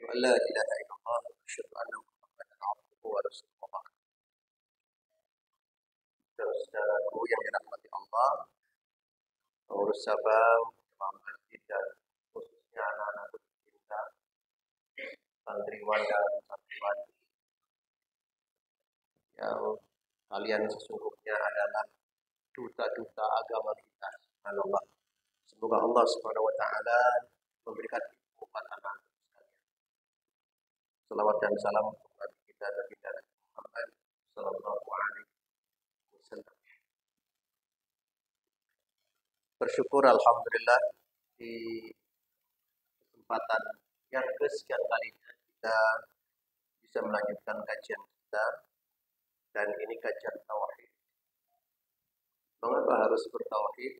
ولا إله إلا الله وأشهد أن محمدا عبده ورسوله. Saudaraku yang dirahmati Allah, pengurus cabang, imam masjid dan khususnya anak-anak tercinta, santriwan dan santriwati yang kalian sesungguhnya adalah duta-duta agama kita. Subhanallah. Semoga Allah Subhanahu wa taala memberikan kepada anak sekalian. Salawat dan salam kepada kita Nabi Muhammad sallallahu alaihi wasallam. Bersyukur alhamdulillah di kesempatan yang kesekian kalinya kita bisa melanjutkan kajian kita, dan ini kajian tauhid. Mengapa harus bertauhid?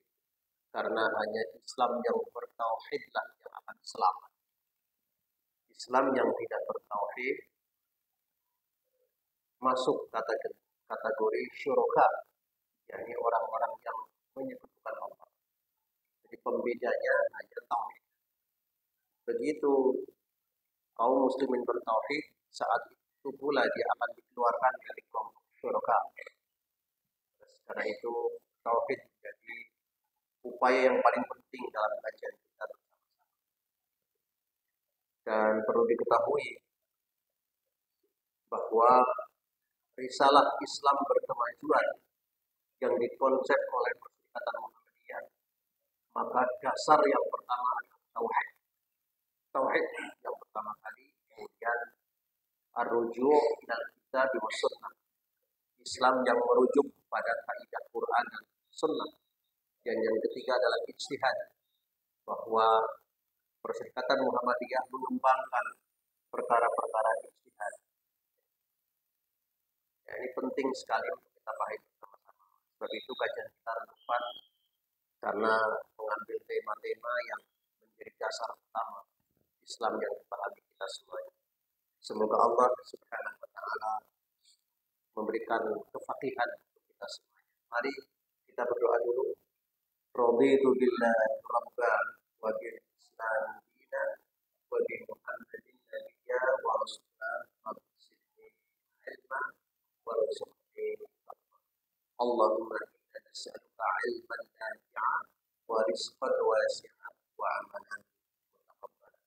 Karena hanya Islam yang bertauhidlah yang akan selamat. Islam yang tidak bertauhid masuk kategori syurga, yakni orang-orang yang menyekutukan Allah. Jadi pembedanya hanya tauhid. Begitu kaum muslimin bertauhid, saat itu pula dia akan dikeluarkan dari kelompok syurga. Karena itu tauhid menjadi upaya yang paling penting dalam kajian kita bersama-sama. Dan perlu diketahui bahwa risalah Islam berkemajuan yang dikonsep oleh Perserikatan Muhammadiyah, maka dasar yang pertama adalah tauhid. Tauhid yang pertama kali, kemudian ar-ruju' ilal kitab wa sunnah. Islam yang merujuk pada kaidah Quran dan sunnah. Dan yang ketiga adalah ijtihad, bahwa Perserikatan Muhammadiyah mengembangkan perkara-perkara ijtihad. Ya, ini penting sekali untuk kita pahami bersama-sama. Sebab itu kajian kita depan karena mengambil tema-tema yang menjadi dasar utama Islam yang dipahami kita semuanya. Semoga Allah Subhanahu wa taala memberikan kefaqihan untuk kita semuanya. Mari kita berdoa dulu. Raditu billahi rabban wa bil islam dinan wa bi Muhammadin nabiyya wa rasulan wa bisidni ilman wa rizqi. Allahumma inna nas'aluka ilman nafi'an wa rizqan wasi'an wa amalan mutaqabbalan.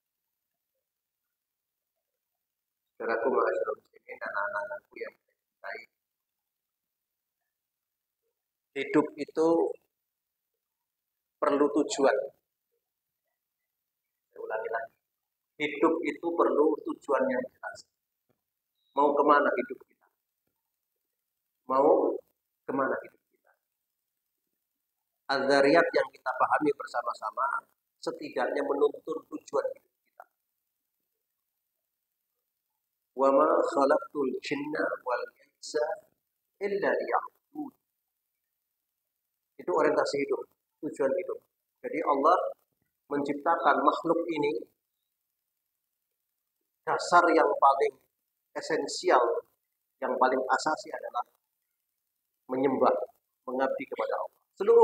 Saudaraku ma'asyiral muslimin dan anak-anakku yang saya cintai, hidup itu perlu tujuan. Saya ulangi lagi. Hidup itu perlu tujuan yang jelas. Mau kemana hidup kita? Mau kemana hidup kita? Az-Zariyat yang kita pahami bersama-sama setidaknya menuntun tujuan hidup kita. Wa ma khalaqtul jinna wal insa illa liya'budun. Itu orientasi hidup, tujuan hidup. Jadi Allah menciptakan makhluk ini, dasar yang paling esensial, yang paling asasi adalah menyembah, mengabdi kepada Allah. Seluruh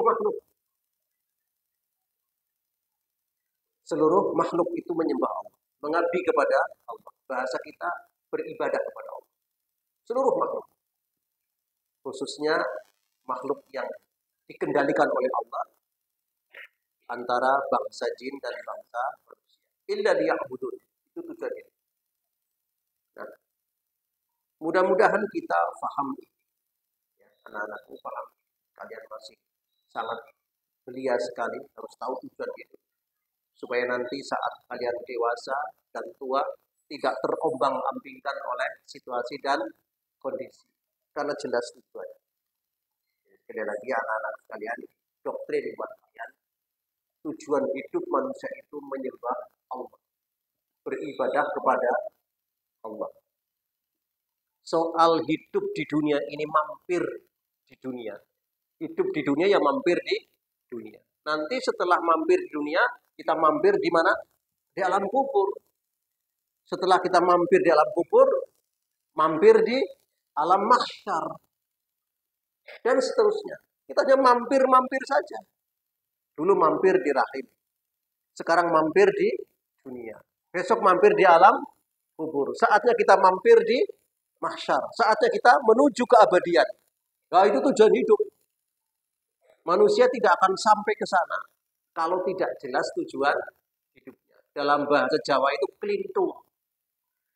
makhluk itu menyembah Allah, mengabdi kepada Allah. Bahasa kita beribadah kepada Allah. Seluruh makhluk, khususnya makhluk yang dikendalikan oleh Allah, antara bangsa jin dan bangsa manusia. Illa liya'budun. Itu tujuannya. Nah, mudah-mudahan kita paham ini. Ya, anak-anakku paham. Kalian masih sangat belia sekali, harus tahu tujuan itu. Supaya nanti saat kalian dewasa dan tua, tidak terombang-ambingkan oleh situasi dan kondisi. Karena jelas tujuannya. Sekali lagi anak-anak sekalian, doktrin buat kalian. Tujuan hidup manusia itu menyembah Allah, beribadah kepada Allah. Soal hidup di dunia ini mampir di dunia. Hidup di dunia yang mampir di dunia. Nanti setelah mampir di dunia, kita mampir di mana? Di alam kubur. Setelah kita mampir di alam kubur, mampir di alam mahsyar. Dan seterusnya. Kita hanya mampir-mampir saja. Dulu mampir di rahim. Sekarang mampir di dunia. Besok mampir di alam kubur. Saatnya kita mampir di mahsyar. Saatnya kita menuju keabadian. Nah, itu tujuan hidup. Manusia tidak akan sampai ke sana kalau tidak jelas tujuan hidupnya. Dalam bahasa Jawa itu kelintung.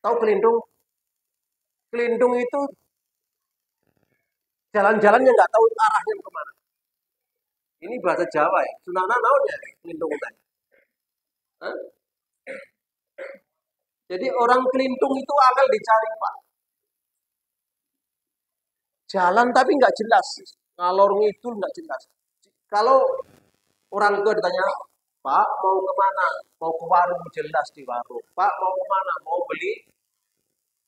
Tahu kelintung? Kelintung itu jalan-jalannya nggak tahu arahnya kemana. Ini bahasa Jawa ya. Sunana naonnya kelintung tadi. Jadi orang kelintung itu angel dicari, Pak. Jalan tapi nggak jelas. Ngalor ngidul nggak jelas. Kalau orang tua ditanya, Pak mau kemana? Mau ke warung, jelas di warung. Pak mau kemana? Mau beli,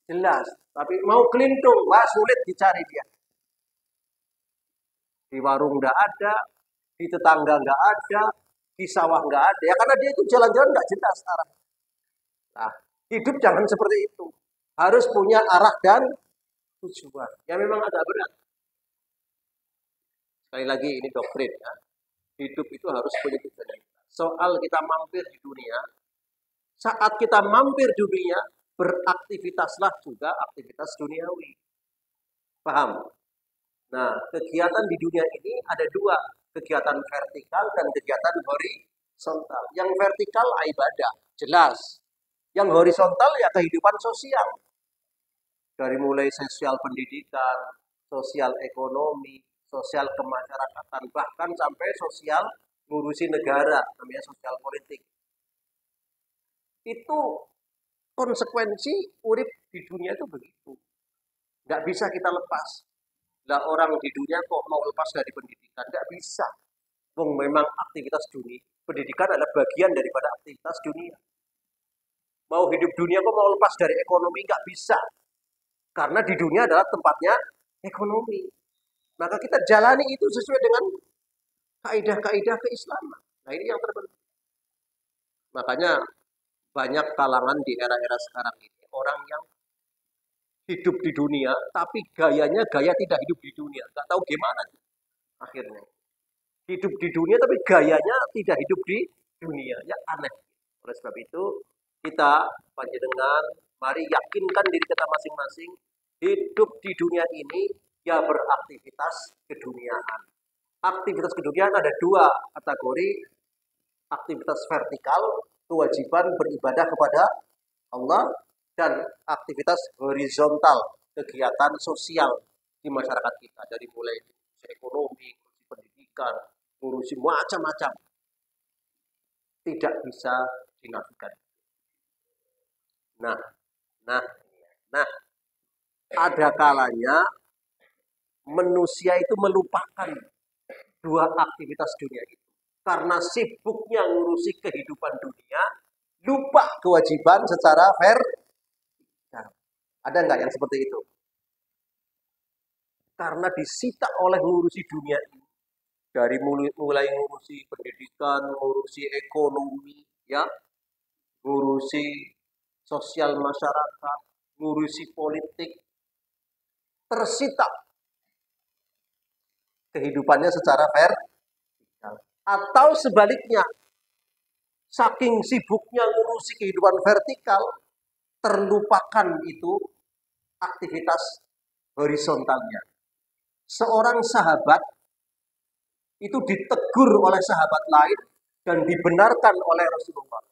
jelas. Tapi mau kelintung, wah sulit dicari dia. Di warung nggak ada, di tetangga nggak ada, di sawah nggak ada. Ya karena dia itu jalan-jalan nggak jelas arah. Nah, hidup jangan seperti itu. Harus punya arah dan tujuan. Ya memang agak berat. Sekali lagi ini doktrin ya. Hidup itu harus punya tujuan. Soal kita mampir di dunia, saat kita mampir di dunia, beraktivitaslah juga aktivitas duniawi. Paham? Nah, kegiatan di dunia ini ada dua, kegiatan vertikal dan kegiatan horizontal. Yang vertikal ibadah, jelas. Yang horizontal ya kehidupan sosial. Dari mulai sosial pendidikan, sosial ekonomi, sosial kemasyarakatan, bahkan sampai sosial ngurusi negara, namanya sosial politik. Itu konsekuensi urip di dunia itu begitu. Nggak bisa kita lepas. Lah orang di dunia kok mau lepas dari pendidikan? Nggak bisa. Wong memang aktivitas dunia. Pendidikan adalah bagian daripada aktivitas dunia. Mau hidup dunia kok mau lepas dari ekonomi? Nggak bisa. Karena di dunia adalah tempatnya ekonomi. Maka kita jalani itu sesuai dengan kaidah-kaidah keislaman. Nah ini yang terpenting. Makanya banyak kalangan di era-era sekarang ini orang yang hidup di dunia, tapi gayanya gaya tidak hidup di dunia. Nggak tahu gimana akhirnya. Hidup di dunia tapi gayanya tidak hidup di dunia. Ya aneh. Oleh sebab itu kita panjenengan mari yakinkan diri kita masing-masing. Hidup di dunia ini ya beraktivitas keduniaan. Aktivitas keduniaan ada dua kategori. Aktivitas vertikal, kewajiban beribadah kepada Allah, dan aktivitas horizontal, kegiatan sosial di masyarakat kita. Dari mulai ekonomi, pendidikan, ngurusi macam-macam. Tidak bisa dinafikan. Nah, ada kalanya manusia itu melupakan dua aktivitas dunia itu. Karena sibuknya ngurusi kehidupan dunia, lupa kewajiban secara vertikal. Ada nggak yang seperti itu? Karena disita oleh ngurusi dunia ini. Dari mulai ngurusi pendidikan, ngurusi ekonomi, ya, ngurusi sosial masyarakat, ngurusi politik, tersita kehidupannya secara vertikal. Atau sebaliknya, saking sibuknya ngurusi kehidupan vertikal, terlupakan itu aktivitas horizontalnya. Seorang sahabat itu ditegur oleh sahabat lain dan dibenarkan oleh Rasulullah.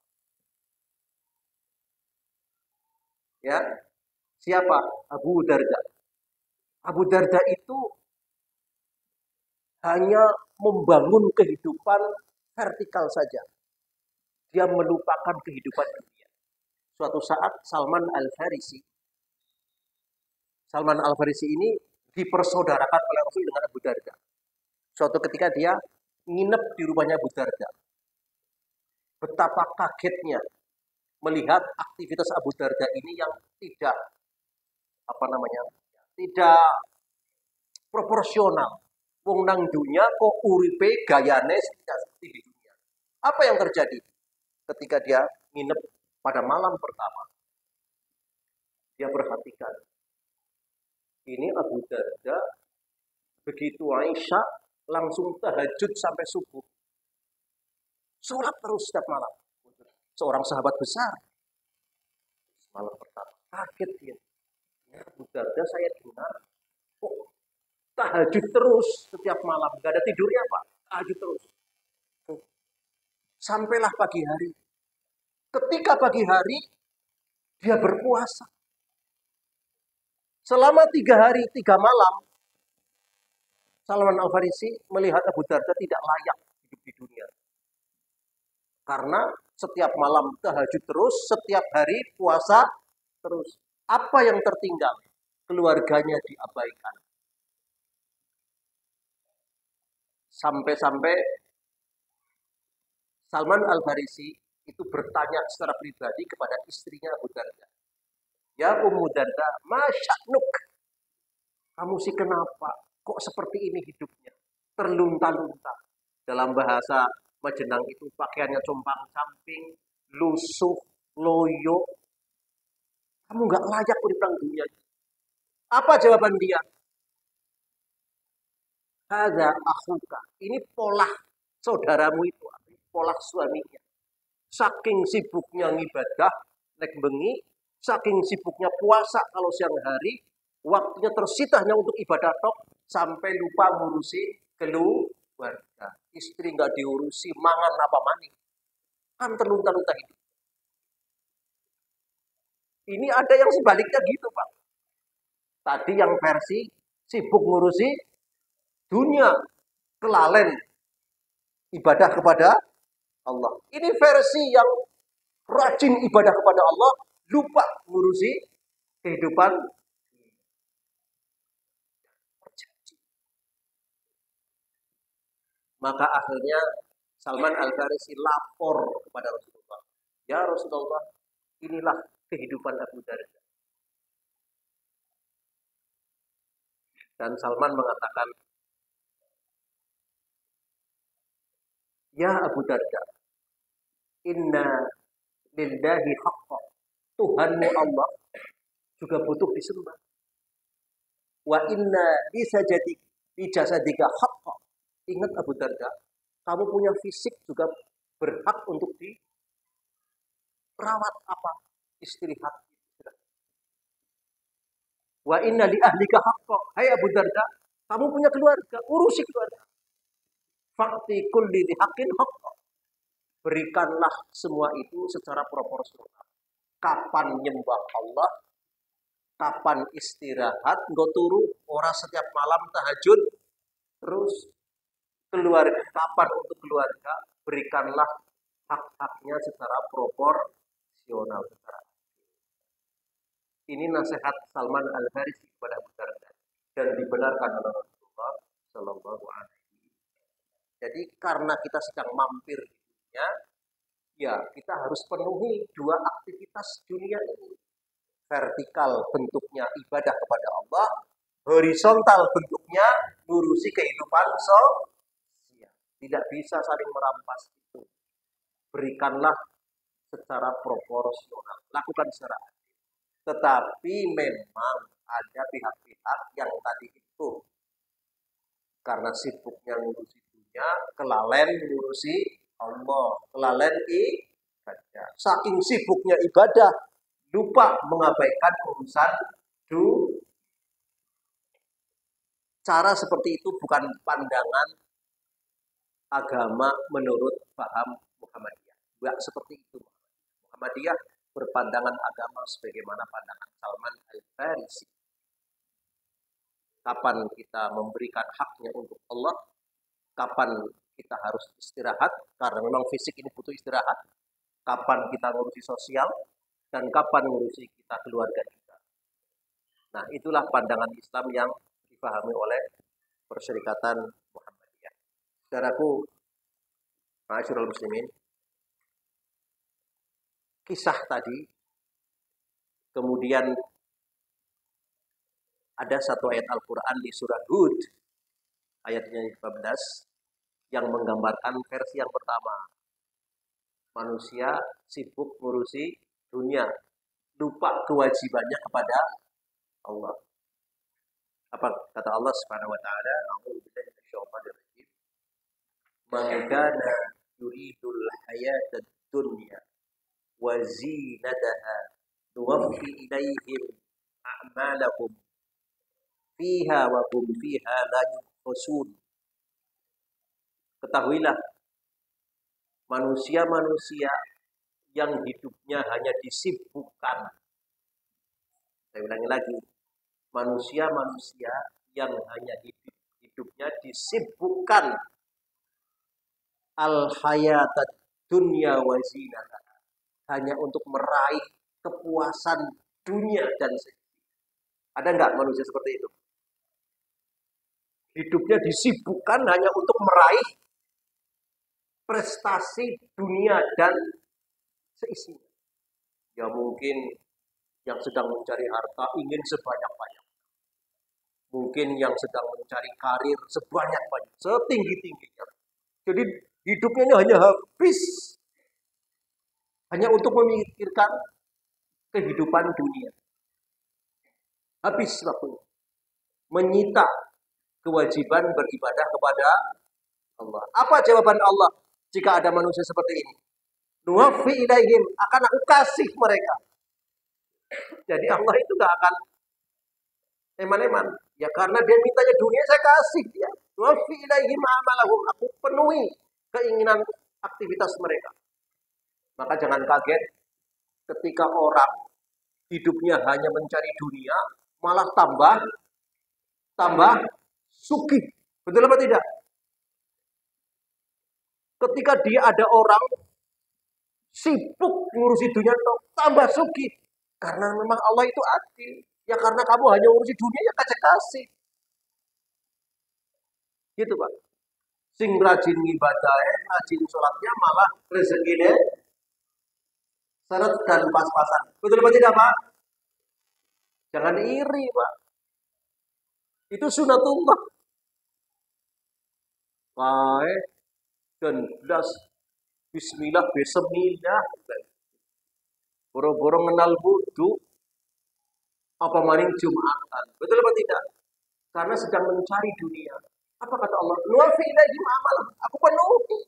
Ya, siapa? Abu Darda. Abu Darda itu hanya membangun kehidupan vertikal saja. Dia melupakan kehidupan dunia. Suatu saat Salman Al-Farisi ini dipersaudarakan oleh Rasul dengan Abu Darda. Suatu ketika dia nginep di rumahnya Abu Darda. Betapa kagetnya melihat aktivitas Abu Darda ini yang tidak tidak proporsional. Wong nang dunia kok uripe gayane tidak seperti di dunia. Apa yang terjadi ketika dia nginep pada malam pertama? Dia perhatikan. Ini Abu Darda begitu Aisyah langsung tahajud sampai subuh. Sholat terus setiap malam. Seorang sahabat besar. Malam pertama. Kaget dia. Ya, Abu Darda saya dengar kok tahajud terus setiap malam. Gak ada tidurnya Pak. Tahajud terus. Sampailah pagi hari. Ketika pagi hari dia berpuasa. Selama 3 hari 3 malam. Salman Al-Farisi melihat Abu Darda tidak layak hidup di dunia. Karena setiap malam tahajud terus, setiap hari puasa terus. Apa yang tertinggal? Keluarganya diabaikan. Sampai-sampai Salman Al-Farisi itu bertanya secara pribadi kepada istrinya Abu Darda. Ya Ummu Darda, masya'nuk. Kamu sih kenapa? Kok seperti ini hidupnya? Terlunta-lunta. Dalam bahasa Majenang itu pakaiannya compang-camping, lusuh, loyo. Kamu nggak layak urip nang dunia. Apa jawaban dia? Hadza akhuka. Ini pola saudaramu itu, pola suaminya. Saking sibuknya ngibadah, nek bengi, saking sibuknya puasa kalau siang hari, waktunya tersita hanya untuk ibadah tok, sampai lupa ngurusi keluarga. Istri nggak diurusi, mangan apa mani. Kan terlunta-lunta hidup. Ini ada yang sebaliknya gitu, Pak. Tadi yang versi sibuk ngurusi dunia, kelalen ibadah kepada Allah. Ini versi yang rajin ibadah kepada Allah, lupa ngurusi kehidupan. Maka akhirnya Salman Al-Farisi lapor kepada Rasulullah. Ya Rasulullah, inilah kehidupan Abu Darda. Dan Salman mengatakan, ya Abu Darda, inna lillahi haqqa. Tuhanmu Allah juga butuh disembah. Wa inna bijasadika haqqa. Ingat Abu Darda, kamu punya fisik juga berhak untuk dirawat apa? Istirahat. Wa inna li ahlika haqqa. Hai Abu Darda, kamu punya keluarga, urusi keluarga. Fakti kulli haqqin haqqa. Berikanlah semua itu secara proporsional. Kapan nyembah Allah, kapan istirahat, nggo turu ora setiap malam tahajud, terus keluarga kapan untuk keluarga, berikanlah hak-haknya secara proporsional. Ini nasihat Salman Al-Farisi kepada Abu Darda dan dibenarkan oleh Rasulullah Shallallahu Alaihi Wasallam. Jadi karena kita sedang mampir di dunia, ya kita harus penuhi dua aktivitas dunia ini. Vertikal bentuknya ibadah kepada Allah, horizontal bentuknya ngurusi kehidupan sosial. Tidak bisa saling merampas itu. Berikanlah secara proporsional, lakukan secara adil. Tetapi memang ada pihak-pihak yang tadi itu karena sibuknya ngurusi dunia, kelalen ngurusi Allah, kelalen ibadah. Saking sibuknya ibadah, lupa mengabaikan urusan dunia. Cara seperti itu bukan pandangan agama menurut paham Muhammadiyah. Enggak seperti itu. Muhammadiyah berpandangan agama sebagaimana pandangan Salman Al-Farisi. Kapan kita memberikan haknya untuk Allah, kapan kita harus istirahat, karena memang fisik ini butuh istirahat. Kapan kita ngurusi sosial, dan kapan ngurusi kita keluarga kita. Nah, itulah pandangan Islam yang dipahami oleh Perserikatan Muhammadiyah. Saudaraku, ma'asyiral muslimin, kisah tadi, kemudian ada satu ayat Al-Quran di surah Hud, ayatnya 15, yang menggambarkan versi yang pertama. Manusia sibuk ngurusi dunia, lupa kewajibannya kepada Allah. Apa kata Allah Subhanahu wa taala? A'udzubillahi minasyaitonir rajim. Man kana yuridul hayatad dunya wa zinataha nuwaffi ilaihim a'malahum fiha wa hum fiha la yubkhasun. Ketahuilah, manusia-manusia yang hidupnya hanya disibukkan. Saya ulangi lagi, manusia-manusia yang hanya hidupnya disibukkan al-hayatad dunya wa zinataha, hanya untuk meraih kepuasan dunia dan seisi. Ada enggak manusia seperti itu? Hidupnya disibukkan hanya untuk meraih prestasi dunia dan seisinya. Ya mungkin yang sedang mencari harta ingin sebanyak-banyak. Mungkin yang sedang mencari karir sebanyak-banyak, setinggi-tingginya. Jadi hidupnya ini hanya habis hanya untuk memikirkan kehidupan dunia. Habis waktunya. Menyita kewajiban beribadah kepada Allah. Apa jawaban Allah jika ada manusia seperti ini? Nuwaffi ilaihim, akan aku kasih mereka. Jadi Allah itu gak akan eman-eman. Ya karena dia mintanya dunia, saya kasih dia. Nuwaffi ilaihim amalahum, aku penuhi keinginan aktivitas mereka. Maka jangan kaget ketika orang hidupnya hanya mencari dunia, malah tambah sugih. Betul apa tidak? Ketika dia ada orang sibuk ngurusi dunia, tambah sugih. Karena memang Allah itu adil. Ya karena kamu hanya ngurusi dunia, ya kasih. Gitu Pak. Sing rajin ibadah, rajin sholatnya, malah rezekinya seret dan pas-pasan. Betul apa tidak Pak? Jangan iri Pak. Itu sunatullah. Baik. Dan belas bismillah, bismillah. Boro-boro mengenal wudu, apa maning Jumatan. Betul apa tidak? Karena sedang mencari dunia. Apa kata Allah? Nuwaffi ilaihim amalahum, aku penuhi.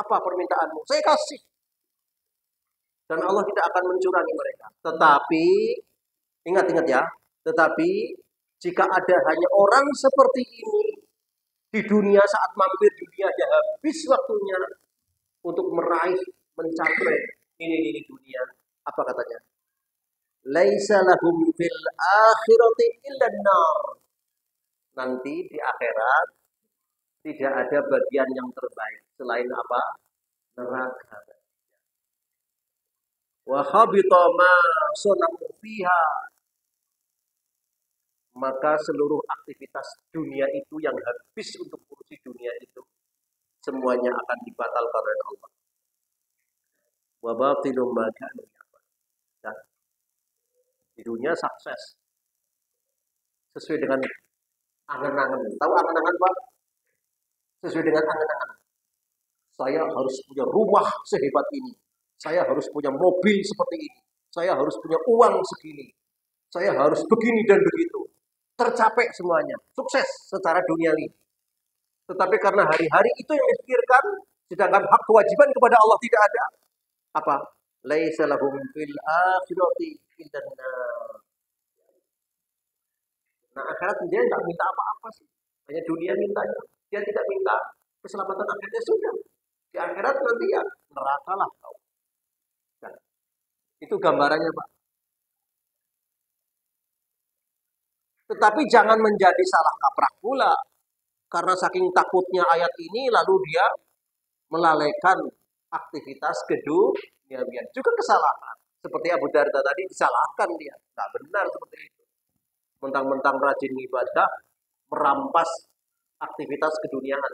Apa permintaanmu? Saya kasih. Dan Allah tidak akan mencurangi mereka. Tetapi, ingat-ingat ya, tetapi jika ada hanya orang seperti ini di dunia, saat mampir dunia, dia habis waktunya untuk meraih, mencapai ini dunia. Apa katanya? Laisa lahum fil akhirati illa nar. Nanti di akhirat tidak ada bagian yang terbaik selain apa? Neraka. Wa khabita ma sunau fiha. Maka seluruh aktivitas dunia itu yang habis untuk urusi dunia itu semuanya akan dibatalkan oleh Allah. Wa batilum ma kanu ya'malun. Di dunia sukses sesuai dengan angan-angan. Tahu angan-angan Pak? Sesuai dengan angan-angan. Saya harus punya rumah sehebat ini. Saya harus punya mobil seperti ini. Saya harus punya uang segini. Saya harus begini dan begitu. Tercapai semuanya. Sukses secara duniawi. Tetapi karena hari-hari itu yang dipikirkan, sedangkan hak kewajiban kepada Allah tidak ada. Apa? Laisa lahum fil akhirati illa nar. Nah, akhirat dia tidak minta apa-apa sih. Hanya dunia mintanya. Dia tidak minta keselamatan akhirnya, sudah. Di akhirat nanti ya neraka lah kau. Nah, itu gambarannya Pak. Tetapi jangan menjadi salah kaprah pula. Karena saking takutnya ayat ini, lalu dia melalaikan aktivitas keduniawian. Juga kesalahan. Seperti Abu Darda tadi, disalahkan dia. Tidak benar seperti itu. Mentang-mentang rajin ibadah, merampas aktivitas keduniaan.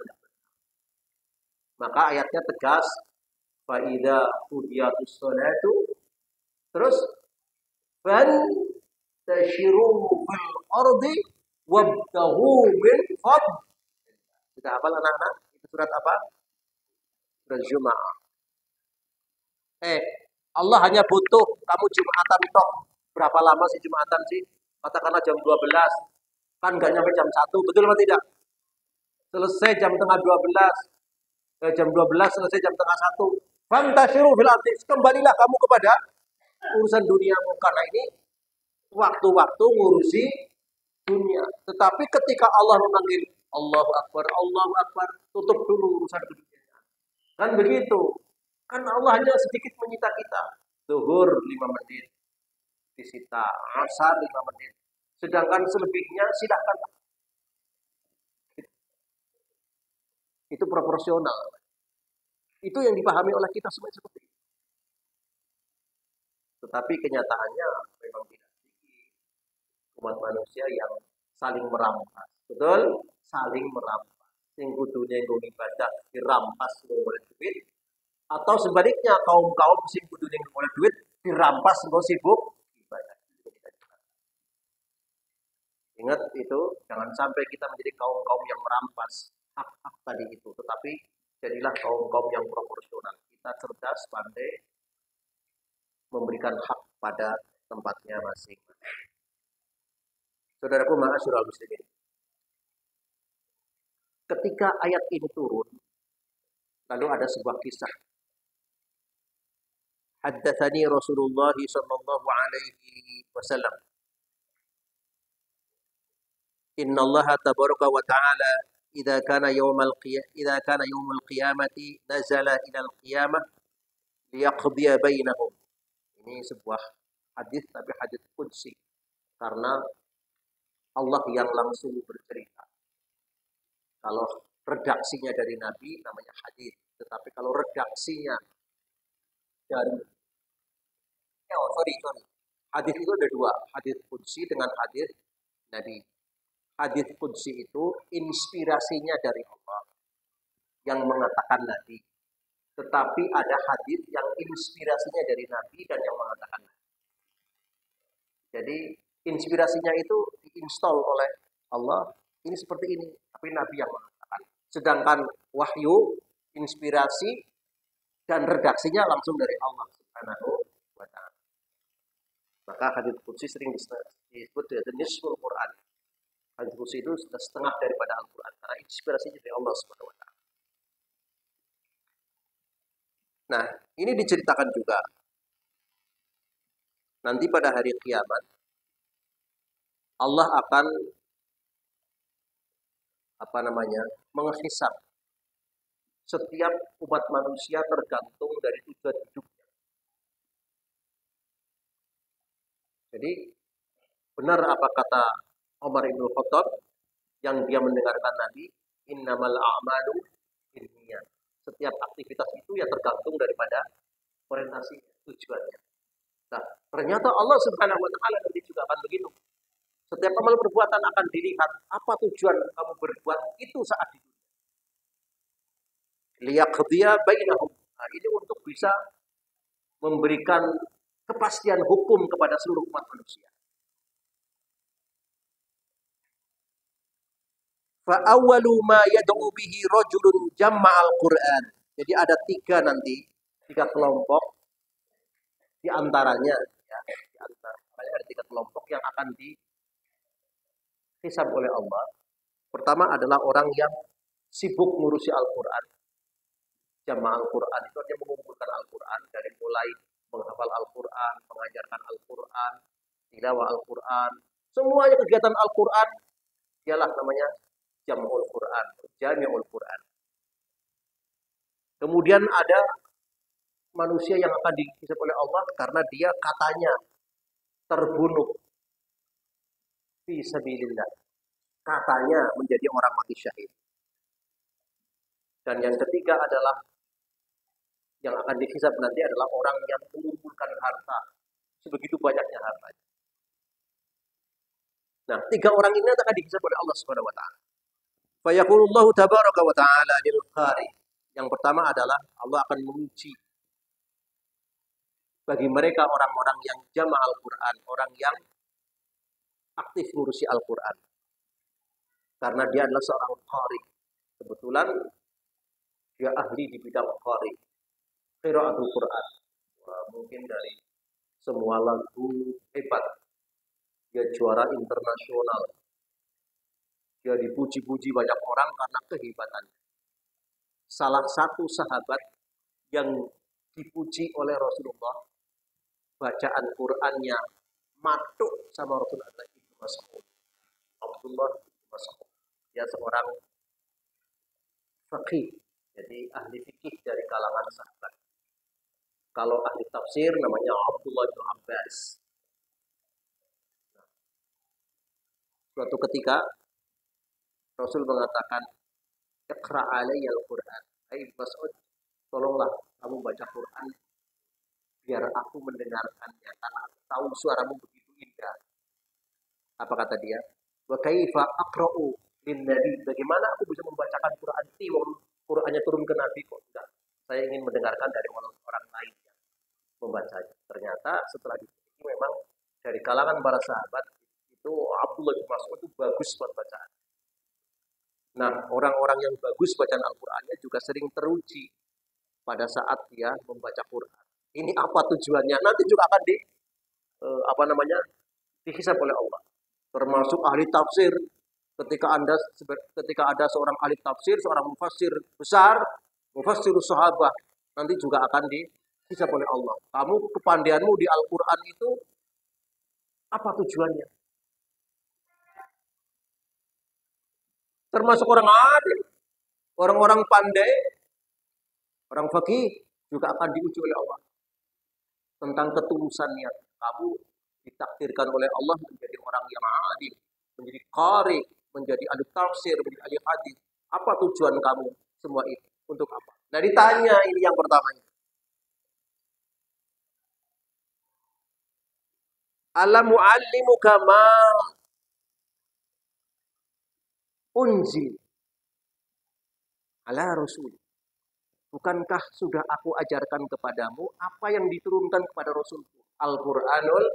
Maka ayatnya tegas. Fa'idha udiyatus sholatu. Terus, tashiru fil ardi wabtahu min fadl. Sudah hafal anak-anak? Itu surat apa? Surat Jum'ah. Allah hanya butuh kamu Jumatan tok. Berapa lama sih Jumatan sih? Katakanlah jam 12. Kan nggak nyampe jam 1. Betul atau tidak? Selesai jam tengah 12. Jam 12 selesai jam tengah 1. Fantashiru fil ardi. Kembalilah kamu kepada urusan duniamu, karena ini waktu-waktu ngurusi dunia. Tetapi ketika Allah memanggil Allahu Akbar, tutup dulu urusan dunia. Kan begitu. Kan Allah hanya sedikit menyita kita. Zuhur 5 menit disita, asar 5 menit. Sedangkan selebihnya silahkan. Itu proporsional. Itu yang dipahami oleh kita semua seperti itu. Tetapi kenyataannya memang tidak sedikit umat manusia yang saling merampas. Betul? Saling merampas. Sing kudune nggo ibadah dirampas oleh duit, atau sebaliknya kaum-kaum sing kudune oleh duit dirampas nggo sibuk ibadah. Ingat itu, jangan sampai kita menjadi kaum-kaum yang merampas hak-hak tadi itu, tetapi jadilah kaum-kaum yang proporsional. Kita cerdas, pandai memberikan hak pada tempatnya masing-masing. Saudaraku ma'asyiral muslimin. Ketika ayat ini turun, lalu ada sebuah kisah. Haddatsani Rasulullah sallallahu alaihi wasallam. Inna Allah tabaraka wa ta'ala idza kana yawmal qiyamati nazala ila al-qiyamah liyaqdiya bainahum. Ini sebuah hadis, tapi hadis qudsi, karena Allah yang langsung bercerita. Kalau redaksinya dari Nabi namanya hadis, tetapi kalau redaksinya dari sorry. Hadis itu ada dua, hadis qudsi dengan hadis Nabi. Hadis qudsi itu inspirasinya dari Allah yang mengatakan Nabi. Tetapi ada hadis yang inspirasinya dari Nabi dan yang mengatakan Nabi. Jadi inspirasinya itu diinstal oleh Allah, ini seperti ini, tapi Nabi yang mengatakan. Sedangkan wahyu, inspirasi, dan redaksinya langsung dari Allah Subhanahu wa ta'ala. Maka hadis qudsi sering disebut dengan nisful Quran. Hadis qudsi itu setengah daripada Al-Quran, karena inspirasinya dari Allah Subhanahu wa ta'ala. Nah, ini diceritakan juga. Nanti pada hari kiamat, Allah akan menghisab setiap umat manusia tergantung dari tujuan hidupnya. Jadi benar apa kata Umar bin Khattab yang dia mendengarkan Nabi, innamal a'malu binniyat. Setiap aktivitas itu ya tergantung daripada orientasi tujuannya. Nah, ternyata Allah Subhanahu wa ta'ala nanti juga akan begitu. Setiap amal perbuatan akan dilihat apa tujuan kamu berbuat itu saat itu. Liyaqdiya bainahum. Nah, ini untuk bisa memberikan kepastian hukum kepada seluruh umat manusia. Fa awwalu ma yad'u bihi rajulun jama'al Qur'an. Jadi ada tiga kelompok di antaranya ada tiga kelompok yang akan dihisab oleh Allah. Pertama adalah orang yang sibuk ngurusi Al-Qur'an. Jama'al Qur'an itu artinya mengumpulkan Al-Qur'an, dari mulai menghafal Al-Qur'an, mengajarkan Al-Qur'an, tilawah Al-Qur'an, semuanya kegiatan Al-Qur'an ialah namanya Jam'ul Qur'an, Jami'ul Qur'an. Kemudian ada manusia yang akan dihisab oleh Allah karena dia katanya terbunuh fi sabilillah. Katanya menjadi orang mati syahid. Dan yang ketiga adalah yang akan dihisab nanti adalah orang yang mengumpulkan harta sebegitu banyaknya harta. Nah, tiga orang ini akan dihisab oleh Allah Subhanahu wa ta'ala. Fa yaqulullahu tabaraka wa ta'ala lil qari. Yang pertama adalah Allah akan menguji bagi mereka orang-orang yang jama' Al-Qur'an, orang yang aktif ngurusi Al-Qur'an. Karena dia adalah seorang qari. Kebetulan dia ahli di bidang qari, qiraatul Qur'an. Mungkin dari semua lagu hebat. Dia juara internasional. Dia dipuji-puji banyak orang karena kehebatannya. Salah satu sahabat yang dipuji oleh Rasulullah bacaan Qur'annya matuk sama Rasulullah Ibnu Mas'ud. Abdullah bin Mas'ud. Dia seorang faqih, jadi ahli fikih dari kalangan sahabat. Kalau ahli tafsir namanya Abdullah bin Abbas. Suatu ketika Rasul mengatakan, "Iqra' alayya al-Qur'an." Hai Mas'ud, tolonglah kamu baca Quran biar aku mendengarkannya karena aku tahu suaramu begitu indah. Apa kata dia? Wa kaifa aqra'u lin nabi? Bagaimana aku bisa membacakan Quran ini wong Qurannya turun ke Nabi kok enggak? Saya ingin mendengarkan dari orang lain yang membacanya. Ternyata setelah diteliti memang dari kalangan para sahabat itu Abdullah bin Mas'ud itu bagus buat bacaan. Nah, orang-orang yang bagus bacaan Al-Qur'annya juga sering teruji pada saat dia membaca Quran. Ini apa tujuannya? Nanti juga akan dihisab oleh Allah. Termasuk ahli tafsir. Ketika ada seorang ahli tafsir, seorang mufassir besar, mufassir sahabat, nanti juga akan dihisab oleh Allah. Kamu kepandaianmu di Al-Quran itu apa tujuannya? Termasuk orang alim, orang-orang pandai, orang fakih juga akan diuji oleh Allah tentang ketulusannya. Kamu ditakdirkan oleh Allah menjadi orang yang alim, menjadi qari, menjadi ahli tafsir, menjadi ahli hadis. Apa tujuan kamu semua itu? Untuk apa? Nah, ditanya ini yang pertamanya. Alam mu'allimuka ma unzil ala rasul. Bukankah sudah aku ajarkan kepadamu apa yang diturunkan kepada Rasulku? Al-Quranul.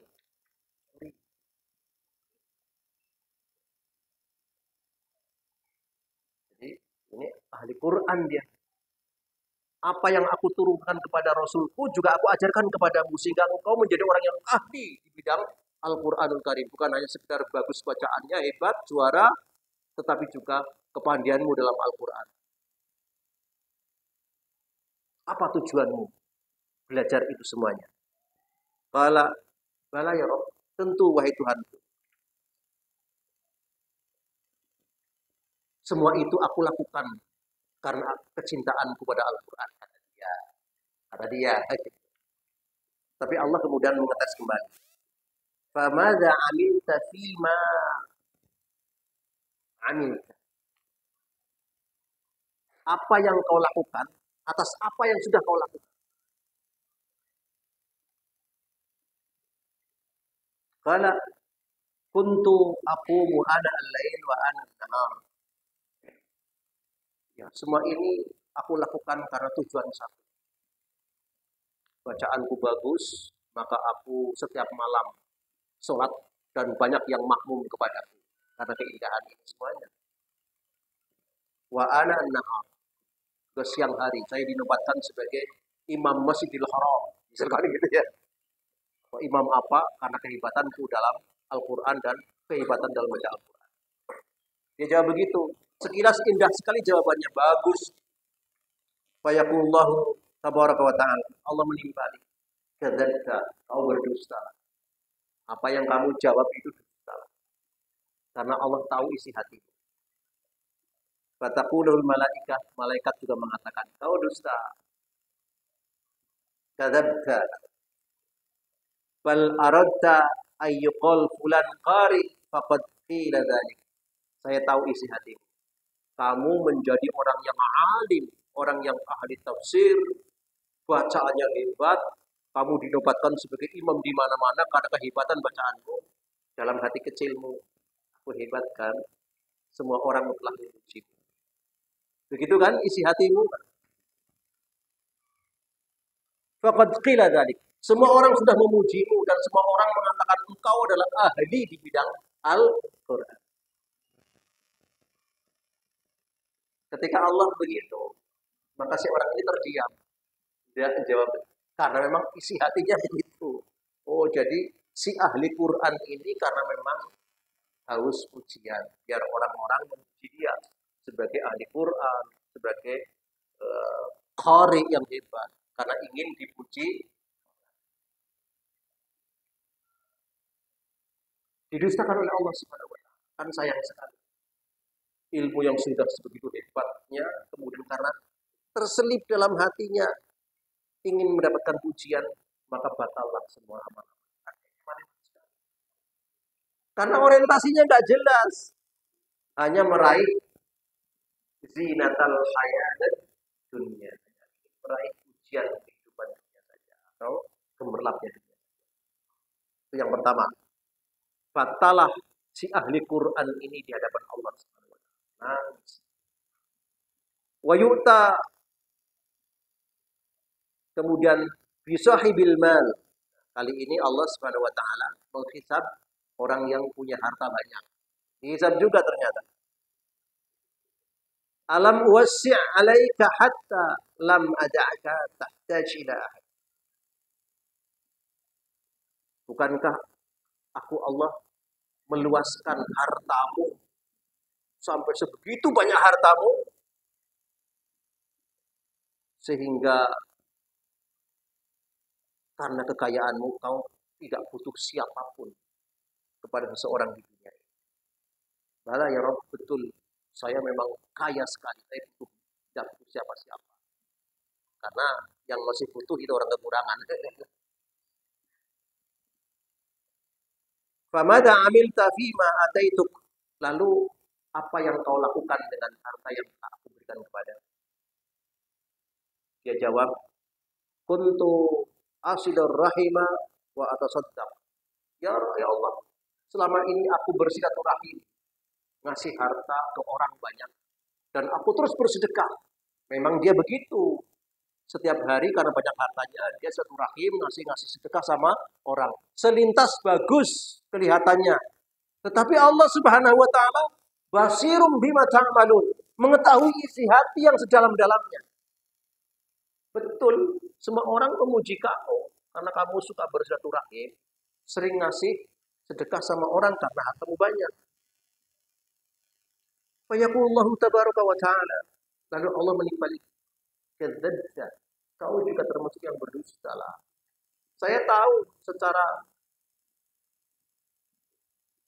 Jadi ini ahli Quran dia. Apa yang aku turunkan kepada Rasulku juga aku ajarkan kepadamu sehingga engkau menjadi orang yang ahli di bidang Al-Quranul Karim. Bukan hanya sekedar bagus bacaannya, hebat, juara, tetapi juga kepandaianmu dalam Al-Quran. Apa tujuanmu belajar itu semuanya? Bala ya Rob, tentu wahai Tuhanku. Semua itu aku lakukan karena kecintaanku pada Al-Quran. Kata dia. Tapi Allah kemudian mengetes kembali. Famadza amilta fima amilta. Apa yang kau lakukan atas apa yang sudah kau lakukan. Qala kuntu aqumu ana al-lail wa ana an-nahar. Ya, semua ini aku lakukan karena tujuan satu. Bacaanku bagus, maka aku setiap malam sholat dan banyak yang makmum kepadaku karena keindahan ini semuanya. Wa ana an-nahar. Ke siang hari saya dinobatkan sebagai imam Masjidil Haram. Misalkan gitu ya. Imam apa? Karena kehebatanku dalam Al-Quran dan kehebatan dalam baca Al-Quran. Dia jawab begitu. Sekilas indah sekali jawabannya, bagus. Fayaqullahu tabaraka wa ta'ala. Allah menimpali. Kadzabta, kau berdusta. Apa yang kamu jawab itu dusta. Karena Allah tahu isi hatimu. Fataqulul malaikah, malaikat juga mengatakan, kau dusta. Kadzabta. Bal aradta ayyuqal fulan qari faqad qila dzalik. Saya tahu isi hatimu. Kamu menjadi orang yang alim, orang yang ahli tafsir, bacaannya hebat, kamu dinobatkan sebagai imam di mana-mana karena kehebatan bacaanmu. Dalam hati kecilmu, aku hebat kan? Semua orang telah memuji. Begitu kan isi hatimu? Faqad qila dzalik. Semua orang sudah memujimu dan semua orang mengatakan engkau adalah ahli di bidang Al-Quran. Ketika Allah begitu, maka si orang ini terdiam. Dia menjawab, karena memang isi hatinya begitu. Oh, jadi si ahli Quran ini karena memang haus pujian. Biar orang-orang memuji dia sebagai ahli Quran, sebagai qari yang hebat. Karena ingin dipuji. Didustakan oleh Allah Subhanahu wa taala. Kan sayang sekali. Ilmu yang sudah sebegitu hebatnya, kemudian karena terselip dalam hatinya ingin mendapatkan pujian, maka batallah semua amal. Karena orientasinya nggak jelas, hanya meraih zinatal hayat dunia, meraih pujian kehidupan dunia saja atau gemerlapnya dunia. Itu yang pertama. Batalah si ahli Quran ini di hadapan Allah Subhanahu wa taala. Wa yu'ta, kemudian bisahibil mal. Kali ini Allah Subhanahu wa taala menghisab orang yang punya harta banyak. Dihisab juga ternyata. Alam wasi' 'alaika hatta lam ada'aka tahtaj ila ahad. Bukankah aku Allah meluaskan hartamu sampai sebegitu banyak hartamu sehingga karena kekayaanmu kau tidak butuh siapapun kepada seseorang di dunia ini. Bala ya Rabb, betul, saya memang kaya sekali, saya tidak butuh siapa-siapa. Karena yang masih butuh itu orang kekurangan. Famada amilta fima ataituk. Lalu apa yang kau lakukan dengan harta yang aku berikan kepada? Dia jawab, kuntu asidur rahima wa atasaddaq. Ya Allah, selama ini aku bersilaturahim, ngasih harta ke orang banyak, dan aku terus bersedekah. Memang dia begitu. Setiap hari karena banyak hartanya, dia silaturahim, ngasih sedekah sama orang. Selintas bagus kelihatannya. Tetapi Allah Subhanahu wa taala basirum bima ta'malun, mengetahui isi hati yang sedalam-dalamnya. Betul, semua orang memuji kamu karena kamu suka bersilaturahim, sering ngasih sedekah sama orang karena hartamu banyak. Fa yaqulullahu tabaraka wa ta'ala, lalu Allah menimpali, kadzdzabta, kau juga termasuk yang berdusta lah. Saya tahu secara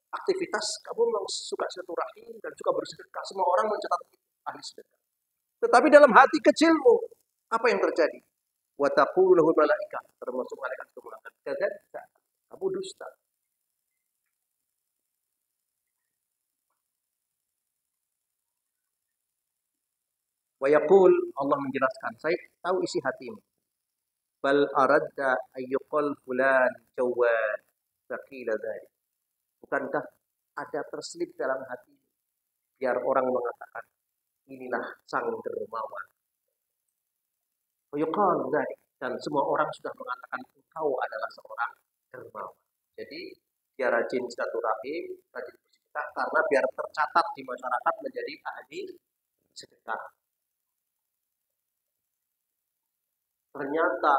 aktivitas kamu memang suka silaturahim dan suka bersedekah. Semua orang mencatat ahli sedekah. Tetapi dalam hati kecilmu, apa yang terjadi? Wa taqulu lahu malaikah, termasuk malaikat itu mengatakan, kadzdzabta, kamu dusta. Wa yaqul, Allah menjelaskan, saya tahu isi hatimu. Bal aradda ayyuqal fulan jawad faqila dzalik. Bukankah ada terselip dalam hati biar orang mengatakan inilah sang dermawan. Wa yuqal dzalik, dan semua orang sudah mengatakan engkau adalah seorang dermawan. Jadi dia rajin silaturahim, rajin bersedekah karena biar tercatat di masyarakat menjadi ahli sedekah. Ternyata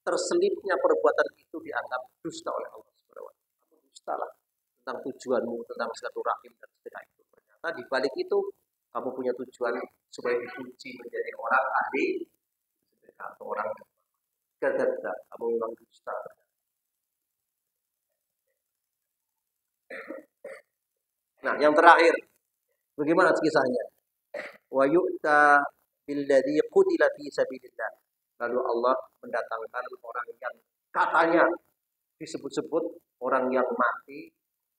terselipnya perbuatan itu dianggap dusta oleh Allah Subhanahu wa taala. Kamu dusta lah tentang tujuanmu, tentang silaturahim dan sedekah itu. Ternyata di balik itu kamu punya tujuan supaya dipuji menjadi orang ahli sedekah atau orang kadzdzabta, kamu memang dusta. Nah, yang terakhir, bagaimana kisahnya? Wa yu'ta billadzi qutila fi sabilillah. Lalu Allah mendatangkan orang yang katanya disebut-sebut orang yang mati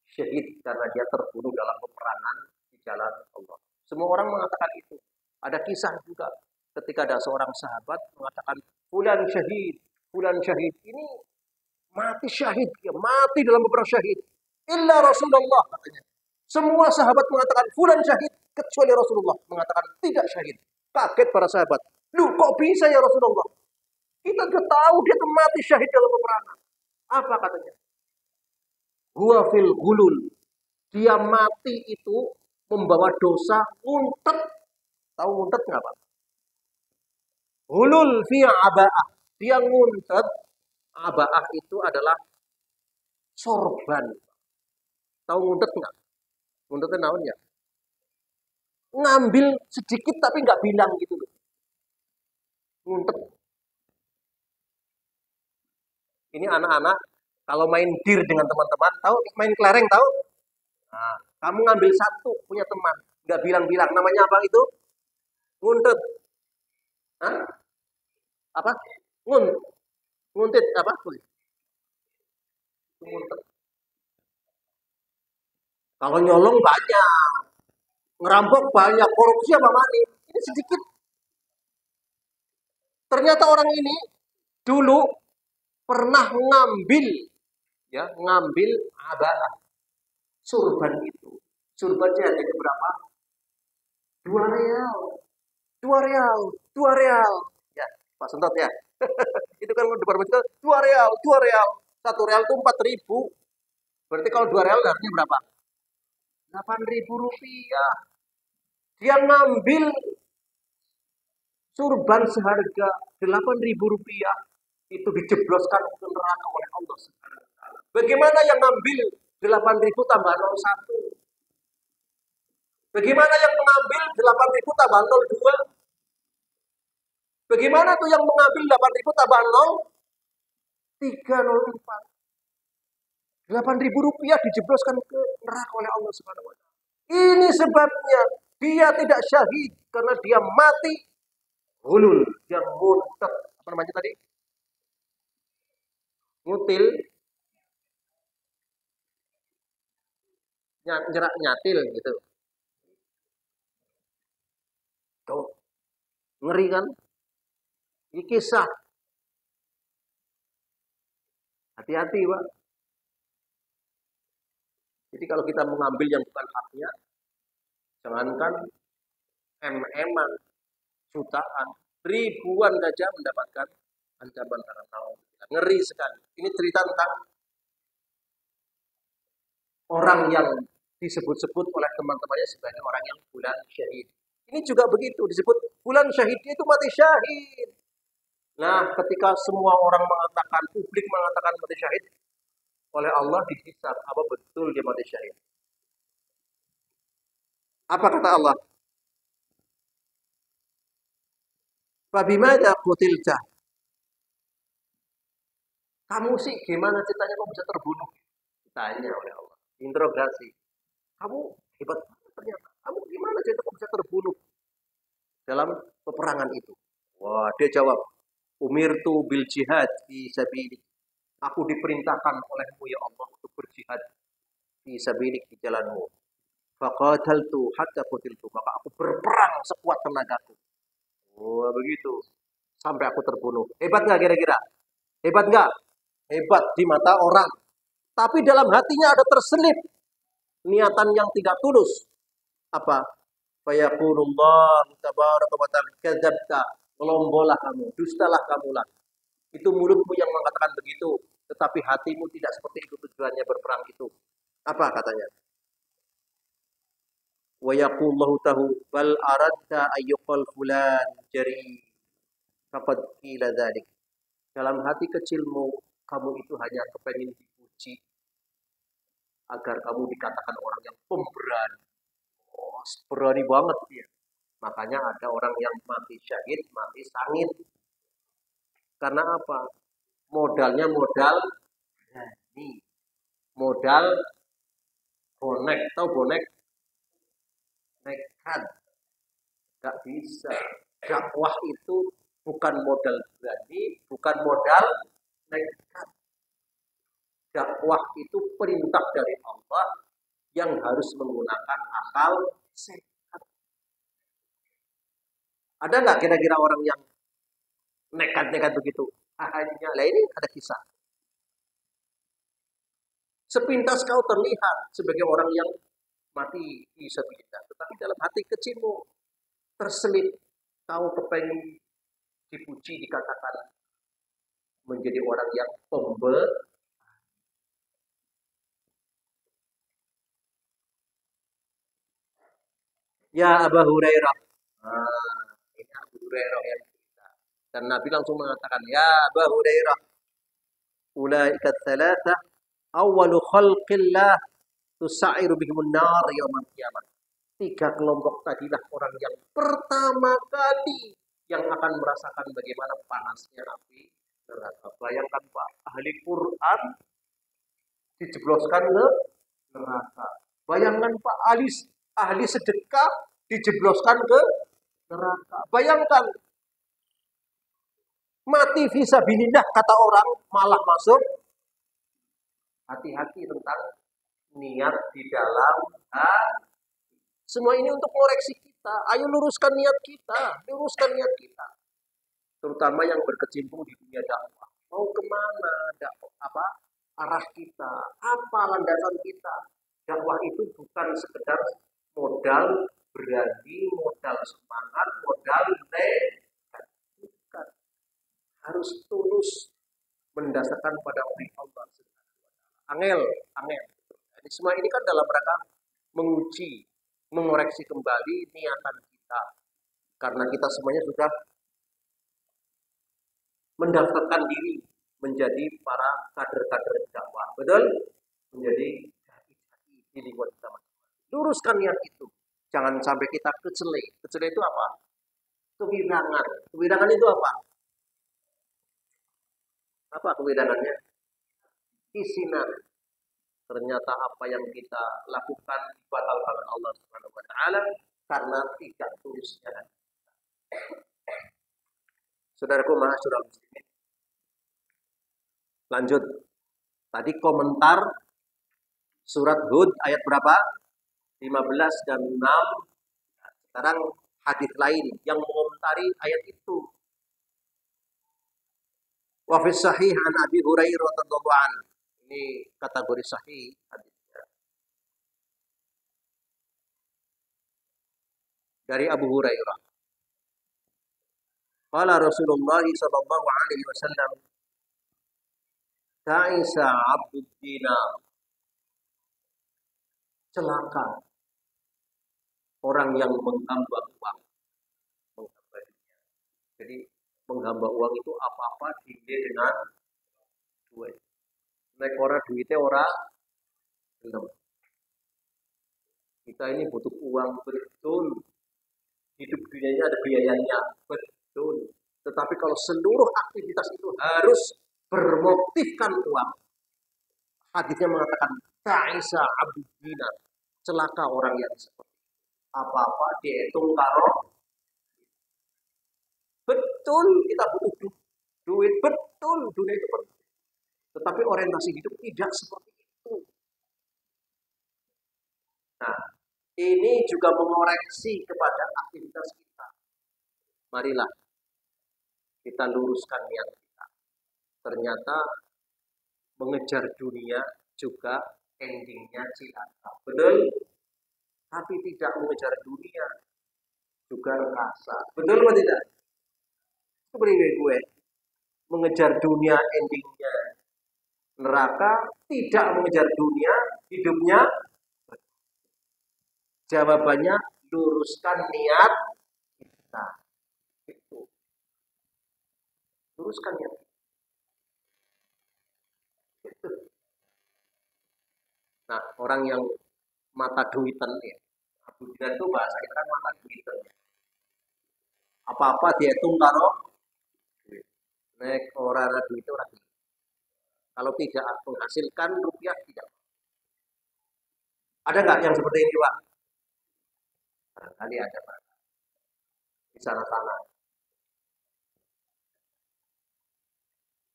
syahid karena dia terbunuh dalam peperangan di jalan Allah. Semua orang mengatakan itu. Ada kisah juga ketika ada seorang sahabat mengatakan fulan syahid, fulan syahid. Ini mati syahid, dia mati dalam peperangan syahid. Illa Rasulullah katanya. Semua sahabat mengatakan fulan syahid kecuali Rasulullah mengatakan tidak syahid. Kaget para sahabat. Loh, kok bisa ya Rasulullah? Kita sudah tahu dia mati syahid dalam peperangan. Apa katanya? Huwa fil gulul. Dia mati itu membawa dosa nguntet. Tahu nguntet nggak Pak? Gulul fi aba'ah. Dia nguntet. Aba'ah itu adalah sorban. Tahu nguntet nggak? Nguntetnya naonnya? Ngambil sedikit tapi nggak bilang gitu loh. Nguntet. Ini anak-anak Kalau main dir dengan teman-teman, tahu main kelereng tahu? Nah, kamu ngambil satu punya teman, nggak bilang-bilang, namanya apa itu? Nguntet. Hah? Apa? Ngun, nguntit apa? Nguntet. Kalau nyolong banyak, ngerampok banyak, korupsi apa mani? Ini sedikit. Ternyata orang ini dulu pernah ngambil, ya, ngambil abah surban itu. Surbannya harganya berapa? 2 real. 2 real. 2 real. Ya, Pak Sentot ya. Itu kan depan itu 2 real, 2 real. 1 real itu 4.000. Berarti kalau 2 real harganya berapa? 8.000 rupiah. Dia ngambil surban seharga 8.000 rupiah itu dijebloskan ke neraka oleh Allah Subhanahu wa taala. Bagaimana yang ngambil 8.000 tambah 01? Bagaimana yang mengambil 8.000 tambah 02? Bagaimana tuh yang mengambil 8.000 tambah 0304? 8.000 rupiah dijebloskan ke neraka oleh Allah Subhanahu wa taala. Ini sebabnya dia tidak syahid karena dia mati hulul, dia murtad. Apa namanya tadi? Ngutil, nyatil gitu. Tuh, ngeri kan? Ini kisah. Hati-hati, Pak. Jadi kalau kita mengambil yang bukan haknya, jangankan MM-an, jutaan, ribuan saja mendapatkan ancaman karena ngeri sekali. Ini cerita tentang orang yang disebut-sebut oleh teman-temannya sebagai orang yang bulan syahid. Ini juga begitu, disebut bulan syahid itu mati syahid. Nah, ketika semua orang mengatakan, publik mengatakan mati syahid, oleh Allah dihisab, apa betul dia mati syahid. Apa kata Allah? Fabimada qutilta? Kamu sih gimana ceritanya kok bisa terbunuh? Ditanya oleh Allah. Interogasi. Kamu hebat ternyata. Kamu gimana cerita kok bisa terbunuh dalam peperangan itu? Wah, dia jawab, umirtu bil jihad fi sabilik. Aku diperintahkan olehmu ya Allah untuk berjihad fi sabilik di jalanmu. Faqataltu hatta qutiltu. Maka aku berperang sekuat tenagaku. Wah, begitu. Sampai aku terbunuh. Hebat nggak kira-kira? Hebat nggak? Hebat di mata orang. Tapi dalam hatinya ada terselip niatan yang tidak tulus. Apa? Fayaqulullah tabaraka wa ta'ala kadzabta. Ngelombolah kamu, dustalah kamu lah. Itu mulutmu yang mengatakan begitu, tetapi hatimu tidak seperti itu tujuannya berperang itu. Apa katanya? Wa yaqullahu tahu bal aradta ayyuqal fulan jari. Faqad qila dzalik. Dalam hati kecilmu kamu itu hanya kepengen dipuji agar kamu dikatakan orang yang pemberani. Oh, berani banget dia. Makanya ada orang yang mati syahid, mati sangit. Karena apa? Modalnya modal berani. Modal bonek. Tahu bonek? Nekat. Gak bisa. Dakwah itu bukan modal berani, bukan modal nekat. Dakwah itu perintah dari Allah yang harus menggunakan akal sehat. Ada nggak kira-kira orang yang nekat-nekat begitu? Hanya lah ini ada kisah. Sepintas kau terlihat sebagai orang yang mati di sabilillah, tetapi dalam hati kecilmu terselip kau kepengen dipuji dikatakan menjadi orang yang pemberani. Ya Abu Hurairah. Nah, ini Abu Hurairah yang cerita. Dan Nabi langsung mengatakan, ya Abu Hurairah, ulaika tsalatsa awwalu khalqillah tusairu bihimun nar yaumil qiyamah. 3 kelompok tadilah orang yang pertama kali yang akan merasakan bagaimana panasnya api neraka. Bayangkan Pak, ahli Quran dijebloskan ke neraka. Bayangkan Pak, ahli sedekah dijebloskan ke neraka. Bayangkan, mati fisabilillah kata orang malah masuk. Hati-hati tentang niat di dalam hati. Semua ini untuk koreksi kita. Ayo luruskan niat kita, luruskan niat kita. Terutama yang berkecimpung di dunia dakwah. Mau kemana arah kita? Apa landasan kita? Dakwah itu bukan sekedar modal berani, modal semangat, modal bukan. Harus tulus mendasarkan pada Allah. Angel. Jadi semua ini kan dalam rangka menguji, mengoreksi kembali niatan kita. Karena kita semuanya sudah mendaftarkan diri menjadi para kader-kader dakwah. Betul? Menjadi di lingkungan kita masing-masing. Luruskan niat itu. Jangan sampai kita kecele. Kecele itu apa? Kewirangan. Kewirangan itu apa? Apa kewirangannya? Kisinan. Ternyata apa yang kita lakukan dibatalkan Allah Subhanahu wa taala karena tidak tulusnya. Saudaraku mahasiswa muslimin. Lanjut. Tadi komentar surat Hud ayat berapa? 15 dan 6. Sekarang hadis lain yang mengomentari ayat itu. Wa fi sahih an Abi Hurairah radhiyallahu anhu. Ini kategori sahih hadisnya. Dari Abu Hurairah. Qala Rasulullah sallallahu alaihi wasallam, ta'isa 'abdud dinar. Celaka orang yang menghamba uang. Jadi menghamba uang itu apa-apa dinilai dengan duit. Nek ora duitnya ora gelem. Kita ini butuh uang, betul. Hidup dunianya ada biayanya, betul. Tetapi kalau seluruh aktivitas itu harus bermotifkan uang. Hadisnya mengatakan ta'isa 'abdud dinar. Celaka orang yang seperti itu. Apa-apa dihitung karo. Betul kita butuh duit, betul dunia itu penting. Tetapi orientasi hidup tidak seperti itu. Nah, ini juga mengoreksi kepada aktivitas kita. Marilah kita luruskan niat kita. Ternyata mengejar dunia juga endingnya cilaka. Betul? Tapi tidak mengejar dunia juga rasa. Betul atau tidak? Seperti gue. Mengejar dunia endingnya neraka, tidak mengejar dunia hidupnya. Jawabannya luruskan niat kita. Itu. Luruskan niat. Itu. Nah, orang yang mata duitan ya. Abu Dinar itu bahasa kita kan mata duitan. Apa-apa dia hitung karo nek ora ana duit ora. Kalau tidak menghasilkan rupiah tidak. Ada nggak yang seperti ini, Pak? Barangkali ada, Pak. Di sana-sana.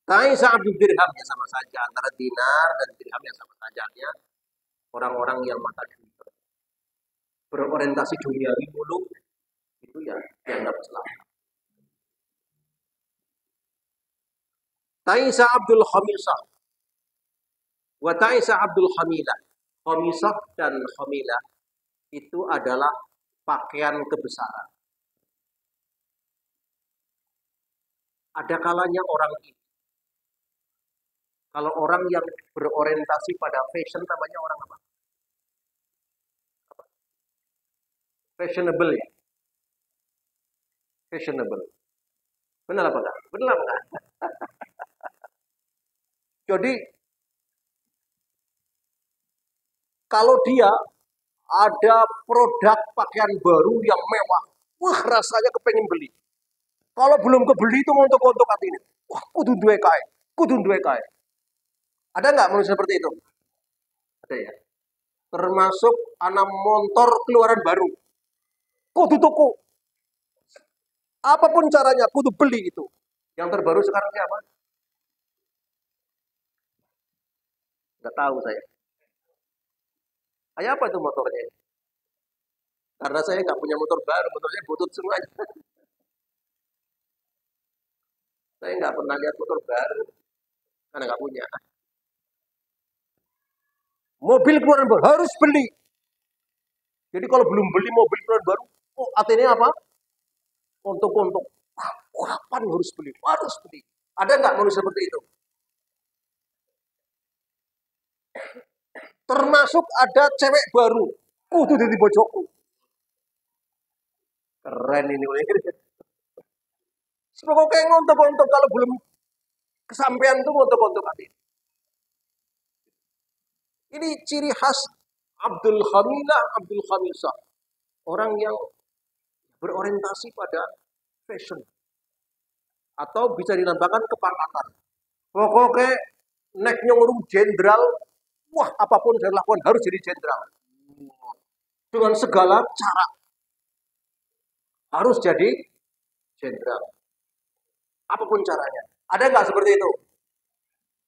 Ta'isa 'abdud dirham ya sama saja. Antara dinar dan dirham yang sama saja. Orang-orang yang mata duit. Berorientasi duniawi mulu. Itu ya dianggap celaka. Ta'isa 'abdul khamisah. Wa ta'isa 'abdul khamilah. Khamisah dan khamilah itu adalah pakaian kebesaran. Ada kalanya orang ini. Kalau orang yang berorientasi pada fashion namanya orang apa? Fashionable ya. Fashionable. Benar apa enggak? Benar apa enggak? Jadi kalau dia ada produk pakaian baru yang mewah, wah rasanya kepengen beli. Kalau belum kebeli itu ngontok-ngontok hati ini. Wah, kudu duwe kae, kudu duwe kae. Ada nggak manusia seperti itu? Ada ya. Termasuk anak motor keluaran baru. Kudu tuku. Apapun caranya, kudu beli itu. Yang terbaru sekarang siapa? Nggak tahu saya. Kayak apa itu motornya? Karena saya nggak punya motor baru, motornya butut semuanya. Saya nggak pernah lihat motor baru, karena nggak punya. Mobil keluaran baru harus beli. Jadi kalau belum beli mobil keluaran baru, oh artinya apa? Untuk kapan harus beli? Harus beli. Ada nggak manusia seperti itu? Termasuk ada cewek baru. Kudu di bojokku. Keren ini. Pokoknya ngontok-ngontok kalau belum kesampaian tuh ngontok-ngontok hati. Ini ciri khas Abdul Khamilah, Abdul Khamisah. Orang yang berorientasi pada fashion. Atau bisa dinamakan kepangkatan. Pokoknya nek nyurung jenderal, wah apapun saya lakukan harus jadi jenderal. Dengan segala cara harus jadi jenderal. Apapun caranya. Ada nggak seperti itu?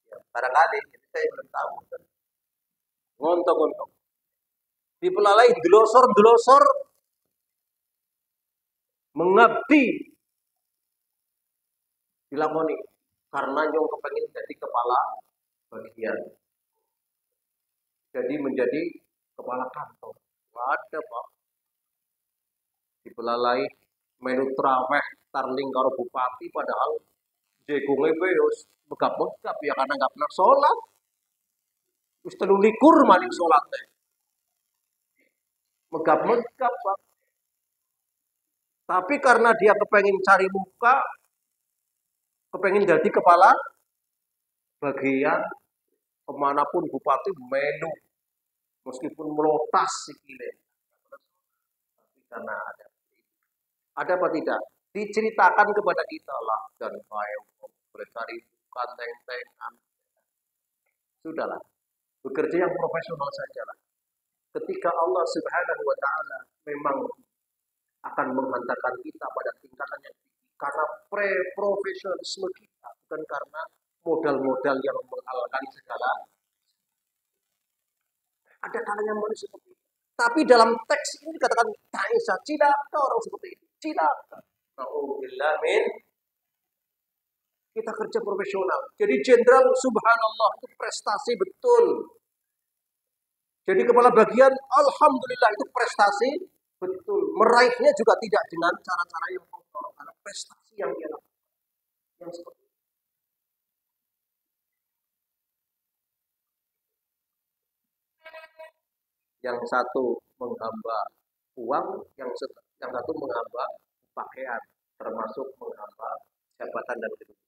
Ya, barangkali, saya belum tahu. Ngontok-ngontok. Dipelalai delosor-delosor mengabdi dilakoni karena yang kepengen jadi kepala bagian. Jadi menjadi kepala kantor. Ada Pak. Dipelalai menu traweh tarling karo bupati padahal jegonge wis megap-megap ya karena nggak pernah sholat. Wis 23 maling sholatnya. Megap-megap Pak. Tapi karena dia kepengen cari muka, kepengen jadi kepala bagian, kemanapun bupati melu, meskipun melotas sikile. Tapi karena ada apa tidak? Diceritakan kepada kita lah dan kayak boleh cari bukan teng-tengan. Sudahlah, bekerja yang profesional saja lah. Ketika Allah Subhanahu wa Ta'ala memang akan menghantarkan kita pada tingkatan yang tinggi karena pre-profesionalisme kita, bukan karena modal-modal yang menghalalkan segala. Ada kalanya manusia seperti itu. Tapi dalam teks ini dikatakan Ta'isa, cilaka orang seperti itu, cilaka. Na'udzubillah min. Kita kerja profesional. Jadi jenderal subhanallah itu prestasi betul. Jadi kepala bagian alhamdulillah itu prestasi betul. Meraihnya juga tidak dengan cara-cara yang kotor, karena prestasi yang dia lakukan. Yang seperti itu. Yang satu menghamba uang, yang satu menghamba pakaian, termasuk menghamba jabatan dan kedudukan.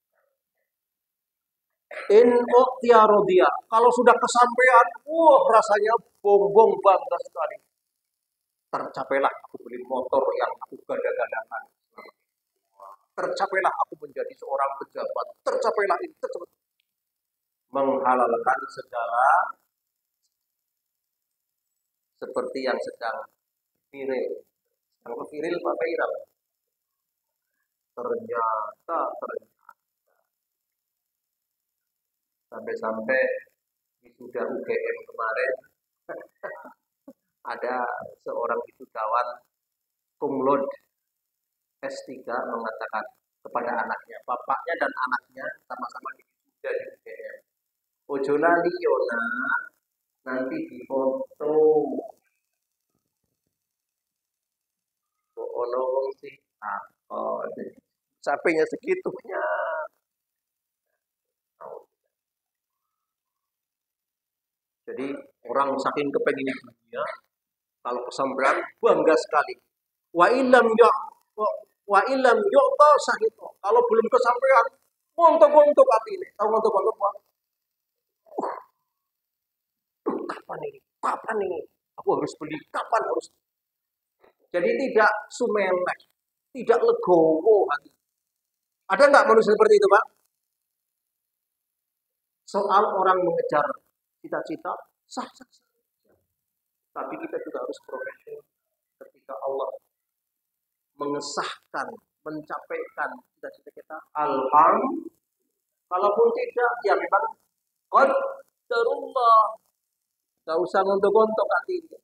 In uqtiya. Kalau sudah kesampaian, rasanya bongbong bangga sekali. Tercapailah aku beli motor yang aku gada-gadakan. Tercapailah aku menjadi seorang pejabat. Tercapailah ini. Menghalalkan segala seperti yang sedang viral. Yang viral Pak viral. Ternyata sampai-sampai wisuda UGM kemarin ada seorang wisudawan cum laude S3 mengatakan kepada anaknya, bapaknya dan anaknya sama-sama wisuda di UGM. Ojo lali Yona, nanti difoto. Ono wong sih, sampainya segitunya. Jadi orang saking kepengen dunia, kalau kesampaian bangga sekali. Wa ilam yu'ta sahito. Kalau belum kesampaian, montok-montok hati ini. Tahu montok-montok apa? Kapan ini? Kapan ini? Aku harus beli. Kapan harus? Jadi tidak sumelek, tidak legowo hati. Ada nggak manusia seperti itu, Pak? Soal orang mengejar cita-cita, Sah-sah saja. Tapi kita juga harus profesional ketika Allah mengesahkan, mencapaikan cita-cita kita. Alhamdulillah. Kalaupun tidak, ya memang qadarullah. Gak usah ngontok-ngontok hatinya.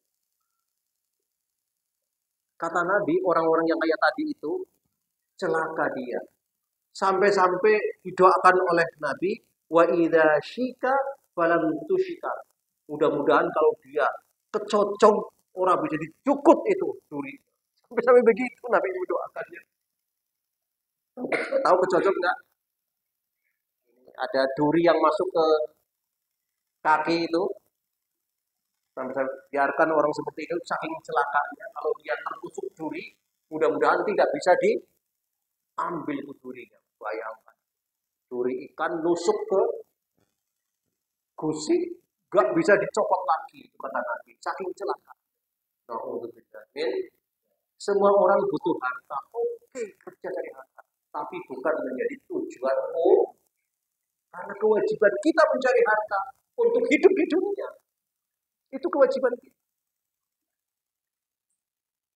Kata Nabi, orang-orang yang kayak tadi itu celaka dia. Sampai-sampai didoakan oleh Nabi, wa idza syika falam tusyika. Mudah-mudahan kalau dia kecocok orang bisa dicukut itu duri. Sampai-sampai begitu Nabi mendoakannya. Tahu kecocok enggak? Ada duri yang masuk ke kaki itu. Sampai biarkan orang seperti itu saking celakanya. Kalau dia tertusuk duri, mudah-mudahan tidak bisa diambil itu durinya. Bayangkan. Duri ikan nusuk ke gusi, gak bisa dicopot lagi. Itu kata Nabi. Saking celaka. Nah, untuk semua orang butuh harta. Oke, kerja dari harta. Tapi bukan menjadi tujuan. Karena kewajiban kita mencari harta untuk hidup di dunia. Itu kewajiban kita.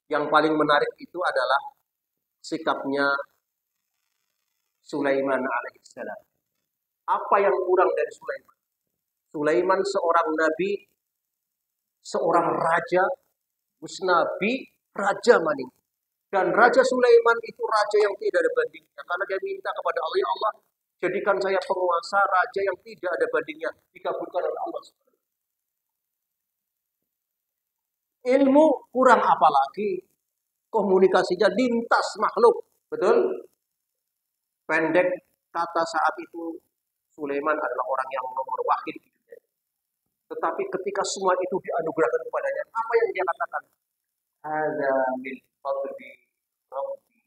Yang paling menarik itu adalah sikapnya Sulaiman alaihissalam. Apa yang kurang dari Sulaiman? Sulaiman seorang nabi, seorang raja, musnabi, raja maning. Dan Raja Sulaiman itu raja yang tidak ada bandingnya. Karena dia minta kepada Allah, ya Allah, jadikan saya penguasa raja yang tidak ada bandingnya. Dikabulkan oleh Allah. Ilmu kurang apalagi. Komunikasinya lintas makhluk. Betul? Pendek kata saat itu Sulaiman adalah orang yang nomor wahid di dunia. Tetapi ketika semua itu dianugerahkan kepadanya, apa yang dia katakan? Hadza min fadli rabbi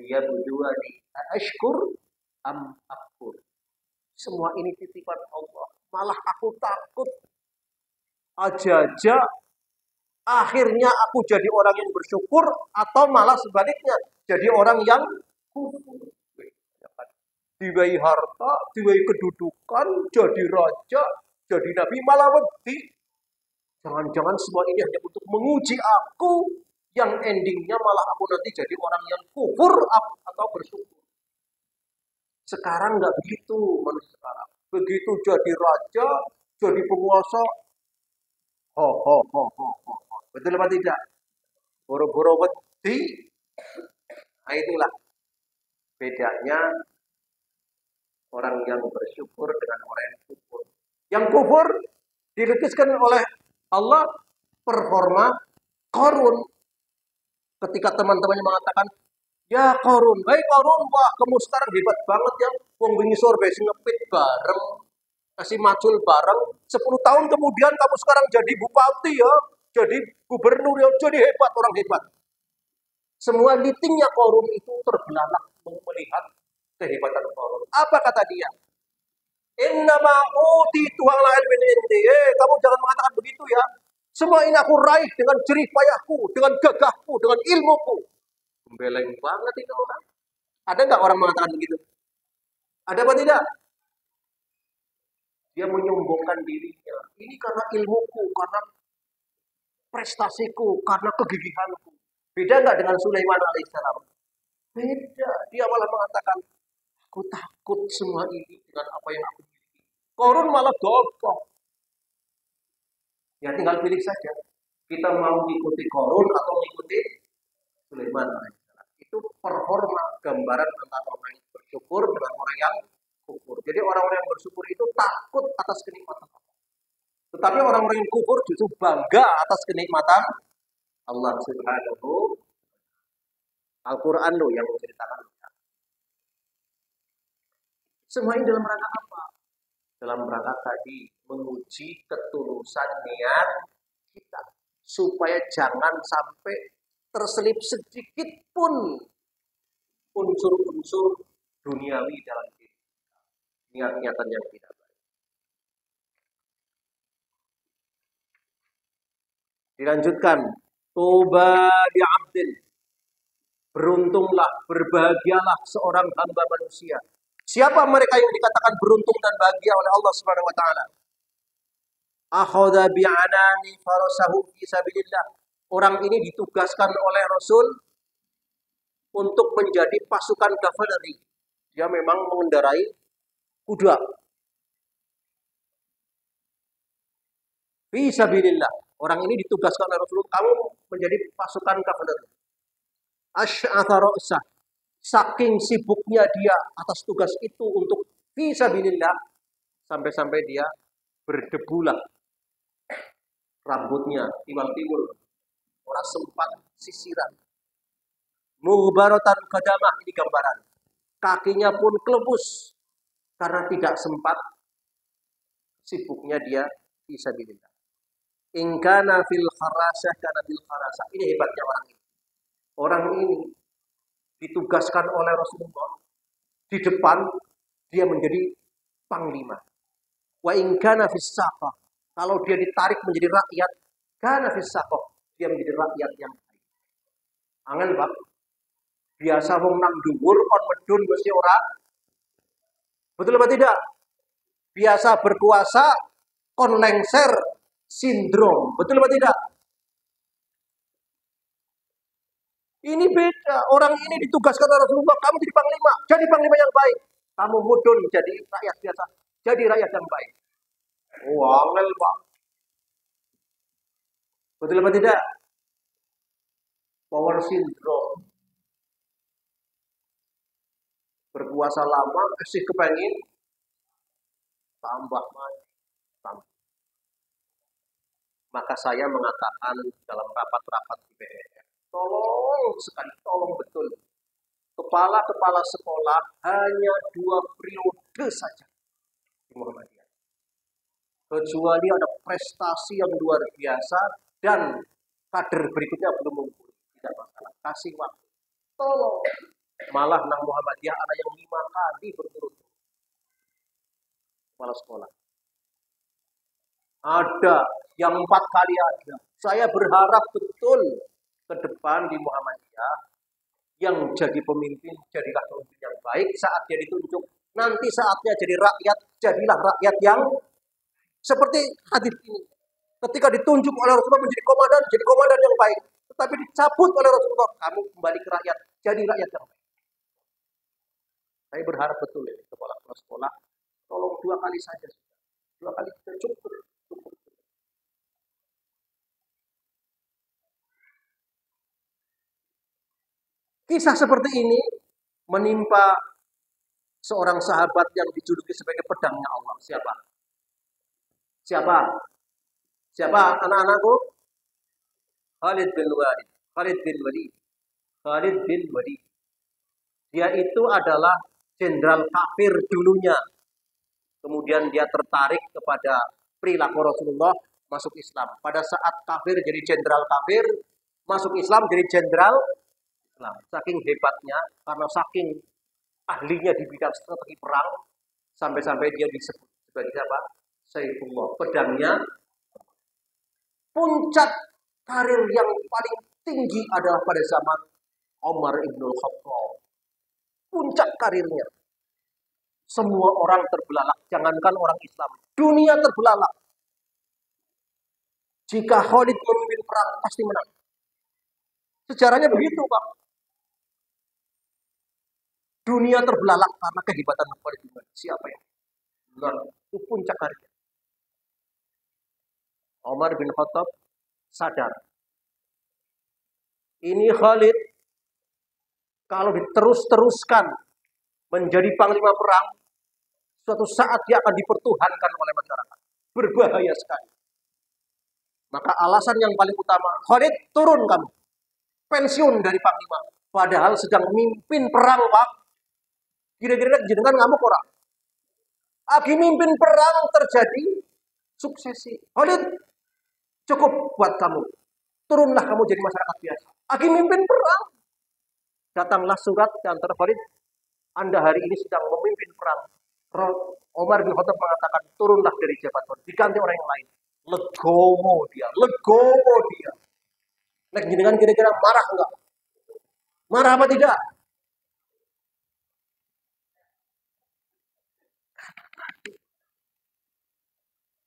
liyabluwani ashkur am akfur. Semua ini titipan Allah. Malah aku takut aja akhirnya aku jadi orang yang bersyukur atau malah sebaliknya jadi orang yang kufur. Diwai harta, diwai kedudukan, jadi raja, jadi nabi, malah wedi. Jangan-jangan semua ini hanya untuk menguji aku, yang endingnya malah aku nanti jadi orang yang kufur atau bersyukur. Sekarang nggak begitu manusia sekarang. Begitu jadi raja, jadi penguasa, ho. Betul apa tidak? Boro-boro wedi. Nah itulah bedanya orang yang bersyukur dengan orang yang kufur. Yang kufur dilukiskan oleh Allah performa Qarun. Ketika teman-temannya mengatakan, ya Qarun, hai Qarun, wah kamu sekarang hebat banget ya. Wong wingi sore ngepit bareng, kasih macul bareng. 10 tahun kemudian kamu sekarang jadi bupati ya, jadi gubernur ya, jadi hebat, orang hebat. Semua litingnya Qarun itu terbelalak melihat kehebatan Qarun. Apa kata dia? Innama utitu ala ilmin indi. Kamu jangan mengatakan begitu ya. Semua ini aku raih dengan jerih payahku, dengan gagahku, dengan ilmuku. Beleng banget itu orang. Ada nggak orang mengatakan begitu? Ada apa tidak? Dia menyombongkan dirinya. Ini karena ilmuku, karena prestasiku, karena kegigihanku. Beda nggak dengan Sulaiman alaihissalam? Beda. Dia malah mengatakan, aku takut semua ini dengan apa yang aku miliki. Qarun malah gagah. Ya tinggal pilih saja. Kita mau mengikuti Qarun atau mengikuti Sulaiman alaihissalam. Itu performa gambaran antara orang yang bersyukur dengan orang yang kufur. Jadi orang-orang yang bersyukur itu takut atas kenikmatan Allah. Tetapi orang-orang yang kufur justru bangga atas kenikmatan Allah Subhanahu. Al-Quran loh yang menceritakan. Semua ini dalam rangka apa? Dalam rangka tadi menguji ketulusan niat kita. Supaya jangan sampai terselip sedikit pun unsur-unsur duniawi dalam diri. Niat-niatan yang tidak baik. Dilanjutkan. Tuba di abdin. Beruntunglah, berbahagialah seorang hamba manusia. Siapa mereka yang dikatakan beruntung dan bahagia oleh Allah Subhanahu wa taala? Akhadha bi'anani farasahu fi sabilillah. Orang ini ditugaskan oleh Rasul untuk menjadi pasukan kavaleri. Dia memang mengendarai kuda. Fi sabilillah. Orang ini ditugaskan oleh Rasul, kamu menjadi pasukan kavaleri. Asy'atha ra'sah. Saking sibuknya dia atas tugas itu untuk fi sabilillah, sampai-sampai dia berdebulah rambutnya tiwal-tiwul, orang sempat sisiran. Mughbaratan qadamah, ini gambaran. Kakinya pun kelebus karena tidak sempat, sibuknya dia fi sabilillah. In kana fil kharasah kana bil kharasah. Ini hebatnya orang ini. Orang ini ditugaskan oleh Rasulullah di depan, dia menjadi panglima. Wa in kana fis saqah, kalau dia ditarik menjadi rakyat, kana fis saqah, dia menjadi rakyat yang baik. Angen, Pak. Biasa wong nang dhuwur kon medun mesti ora. Betul apa tidak? Biasa berkuasa kon lengser sindrom. Betul apa tidak? Ini beda. Orang ini ditugaskan oleh Rasulullah, kamu jadi panglima. Jadi panglima yang baik. Kamu mudun jadi rakyat biasa. Jadi rakyat yang baik. Wangel, Pak. Betul apa tidak? Power syndrome. Berkuasa lama, kasih kepengin tambah maju. Maka saya mengatakan dalam rapat-rapat di BNN, tolong sekali, tolong betul. Kepala-kepala sekolah hanya 2 periode saja di Muhammadiyah. Kecuali ada prestasi yang luar biasa dan kader berikutnya belum muncul. Tidak masalah, kasih waktu. Tolong. Malah nang Muhammadiyah ada yang 5 kali berturut-turut kepala sekolah. Ada yang 4 kali ada. Saya berharap betul ke depan di Muhammadiyah yang jadi pemimpin, jadilah pemimpin yang baik saat dia ditunjuk. Nanti saatnya jadi rakyat, jadilah rakyat yang seperti hadis ini. Ketika ditunjuk oleh Rasulullah menjadi komandan, jadi komandan yang baik. Tetapi dicabut oleh Rasulullah, kamu kembali ke rakyat, jadi rakyat yang baik. Saya berharap betul ya, kepala sekolah, tolong 2 kali saja. 2 kali sudah cukup. Kisah seperti ini menimpa seorang sahabat yang dijuluki sebagai pedangnya Allah. Siapa? Siapa? Siapa anak-anakku? Khalid bin Walid. Khalid bin Walid. Khalid bin Walid. Dia itu adalah jenderal kafir dulunya. Kemudian dia tertarik kepada perilaku Rasulullah, masuk Islam. Pada saat kafir jadi jenderal kafir, masuk Islam jadi jenderal Islam. Saking hebatnya, karena saking ahlinya di bidang strategi perang, sampai-sampai dia disebut sebagai apa? Saifullah, pedangnya. Puncak karir yang paling tinggi adalah pada zaman Umar ibn Khattab. Puncak karirnya. Semua orang terbelalak, jangankan orang Islam, dunia terbelalak. Jika Khalid memimpin perang, pasti menang. Sejarahnya begitu, Pak. Dunia terbelalak karena kehebatan Khalid bin Walid. Siapa yang? Itu puncak karirnya. Umar bin Khattab sadar. Ini Khalid, kalau diterus-teruskan menjadi panglima perang, suatu saat dia akan dipertuhankan oleh masyarakat. Berbahaya sekali. Maka alasan yang paling utama, Khalid turun kamu. Pensiun dari panglima. Padahal sedang mimpin perang, Pak. Kira-kira jenengan ngamuk orang. Lagi mimpin perang terjadi suksesi. Khalid, cukup buat kamu. Turunlah kamu jadi masyarakat biasa. Lagi mimpin perang. Datanglah surat di antara Khalid. Anda hari ini sedang memimpin perang. Umar bin Khattab mengatakan, turunlah dari jabatan. Diganti orang yang lain. Legowo dia. Legowo dia. Nek jenengan kira-kira marah enggak? Marah apa tidak?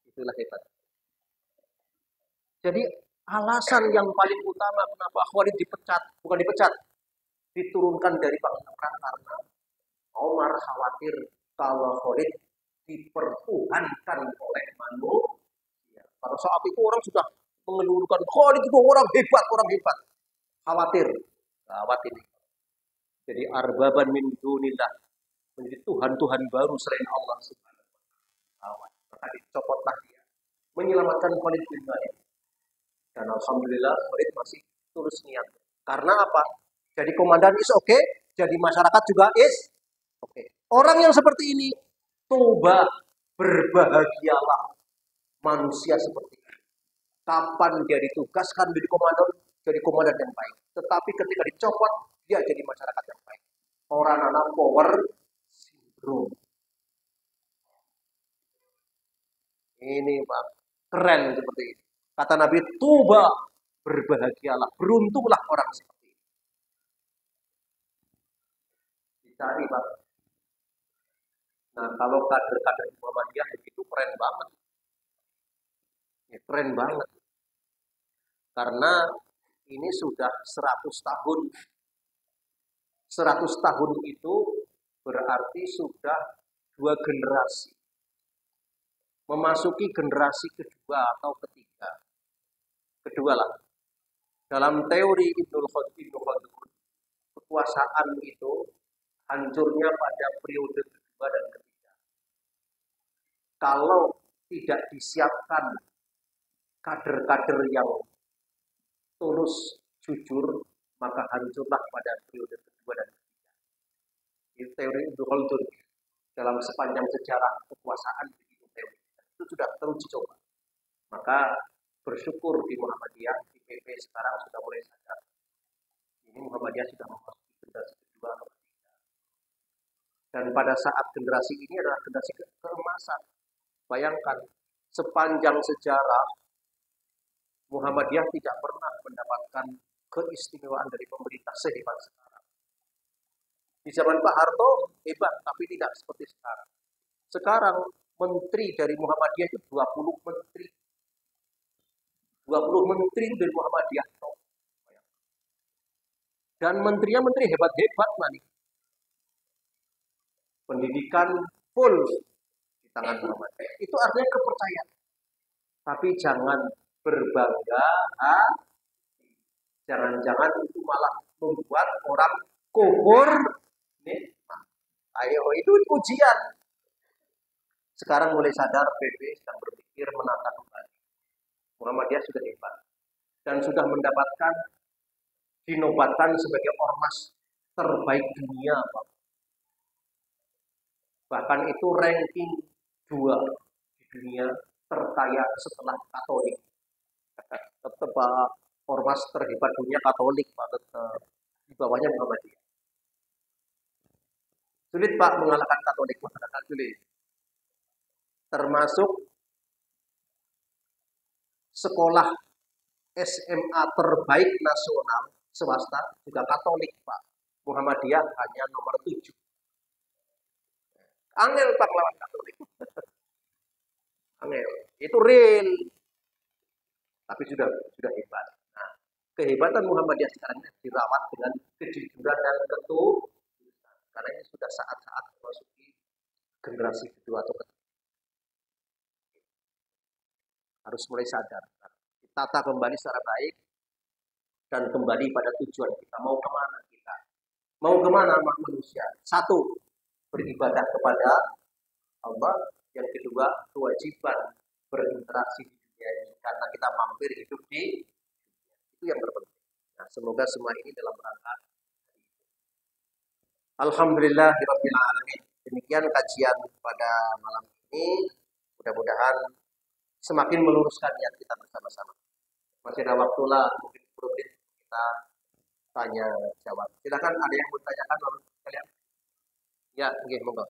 Itulah hebat. Jadi alasan yang paling utama kenapa Khalid dipecat, bukan dipecat, diturunkan dari pangkat karena Umar khawatir kalau Khalid dipertuhankan oleh manusia. Pada saat itu orang sudah mengeluarkan Khalid itu orang hebat, orang hebat. Khawatir, gawat ini. Jadi arbaban min dunillah, menjadi Tuhan-Tuhan baru selain Allah Subhanahu wa taala. Maka dicopotlah dia. Menyelamatkan Khalid bin Walid. Dan alhamdulillah Khalid masih tulus niat. Karena apa? Jadi komandan is oke, jadi masyarakat juga is oke. Orang yang seperti ini, toba, berbahagialah manusia seperti ini. Kapan dia ditugaskan jadi komandan yang baik. Tetapi ketika dicopot, dia jadi masyarakat yang baik. Orang anak power syndrome. Ini Pak, keren seperti ini. Kata Nabi, tuba, berbahagialah, beruntunglah orang seperti ini. Dicari Pak. Nah, kalau kader-kader Muhammadiyah itu keren banget. Ya, keren banget. Karena ini sudah 100 tahun. 100 tahun itu berarti sudah 2 generasi. Memasuki generasi kedua atau ketiga. Kedua lah. Dalam teori Ibnu Khaldun, kekuasaan itu hancurnya pada periode kedua dan ketiga. Kalau tidak disiapkan kader-kader yang tulus, jujur, maka hancurlah pada periode kedua dan ketiga. Itu teori Ibnu Khaldun dalam sepanjang sejarah kekuasaan itu teori. Itu sudah teruji coba. Maka bersyukur di Muhammadiyah, di PP sekarang sudah mulai sadar. Ini Muhammadiyah sudah memasuki generasi kedua atau ketiga. Dan pada saat generasi ini adalah generasi keemasan. Bayangkan, sepanjang sejarah Muhammadiyah tidak pernah mendapatkan keistimewaan dari pemerintah sehebat sekarang. Di zaman Pak Harto hebat, tapi tidak seperti sekarang. Sekarang menteri dari Muhammadiyah itu 20 menteri. 20 menteri dari Muhammadiyah. Dan menterinya menteri hebat-hebat nih. Pendidikan full di tangan Muhammadiyah. Itu artinya kepercayaan. Tapi jangan berbangga hati. Jangan-jangan itu malah membuat orang kufur. Ayo, itu ujian. Sekarang mulai sadar PP sedang berpikir menata kembali. Muhammadiyah sudah hebat. Dan sudah mendapatkan dinobatkan sebagai ormas terbaik dunia. Bahkan itu ranking 2 di dunia terkaya setelah Katolik. Tetap ormas terhebat dunia Katolik, Pak, tetap di bawahnya Muhammadiyah. Sulit Pak mengalahkan Katolik, masyarakat sulit. Termasuk sekolah SMA terbaik nasional swasta juga Katolik Pak. Muhammadiyah hanya nomor 7. Angel Pak lawan Katolik. Angel. Itu real. Tapi sudah hebat. Nah, kehebatan Muhammadiyah sekarang dirawat dengan kejujuran dan ketulusan. Karena ini sudah saat-saat memasuki generasi kedua atau ketiga. Harus mulai sadar. Tata kembali secara baik dan kembali pada tujuan kita. Mau kemana kita? Mau kemana manusia? Satu, beribadah kepada Allah. Yang kedua, kewajiban berinteraksi di dunia ini. Karena kita mampir hidup di itu yang terpenting. Nah, semoga semua ini dalam rangka Alhamdulillahirabbil alamin. Demikian kajian pada malam ini. Mudah-mudahan semakin meluruskan niat kita bersama-sama. Masih ada waktu lah, mungkin 10 menit kita tanya jawab. Silakan ada yang mau ditanyakan oleh kalian? Ya, nggih, monggo.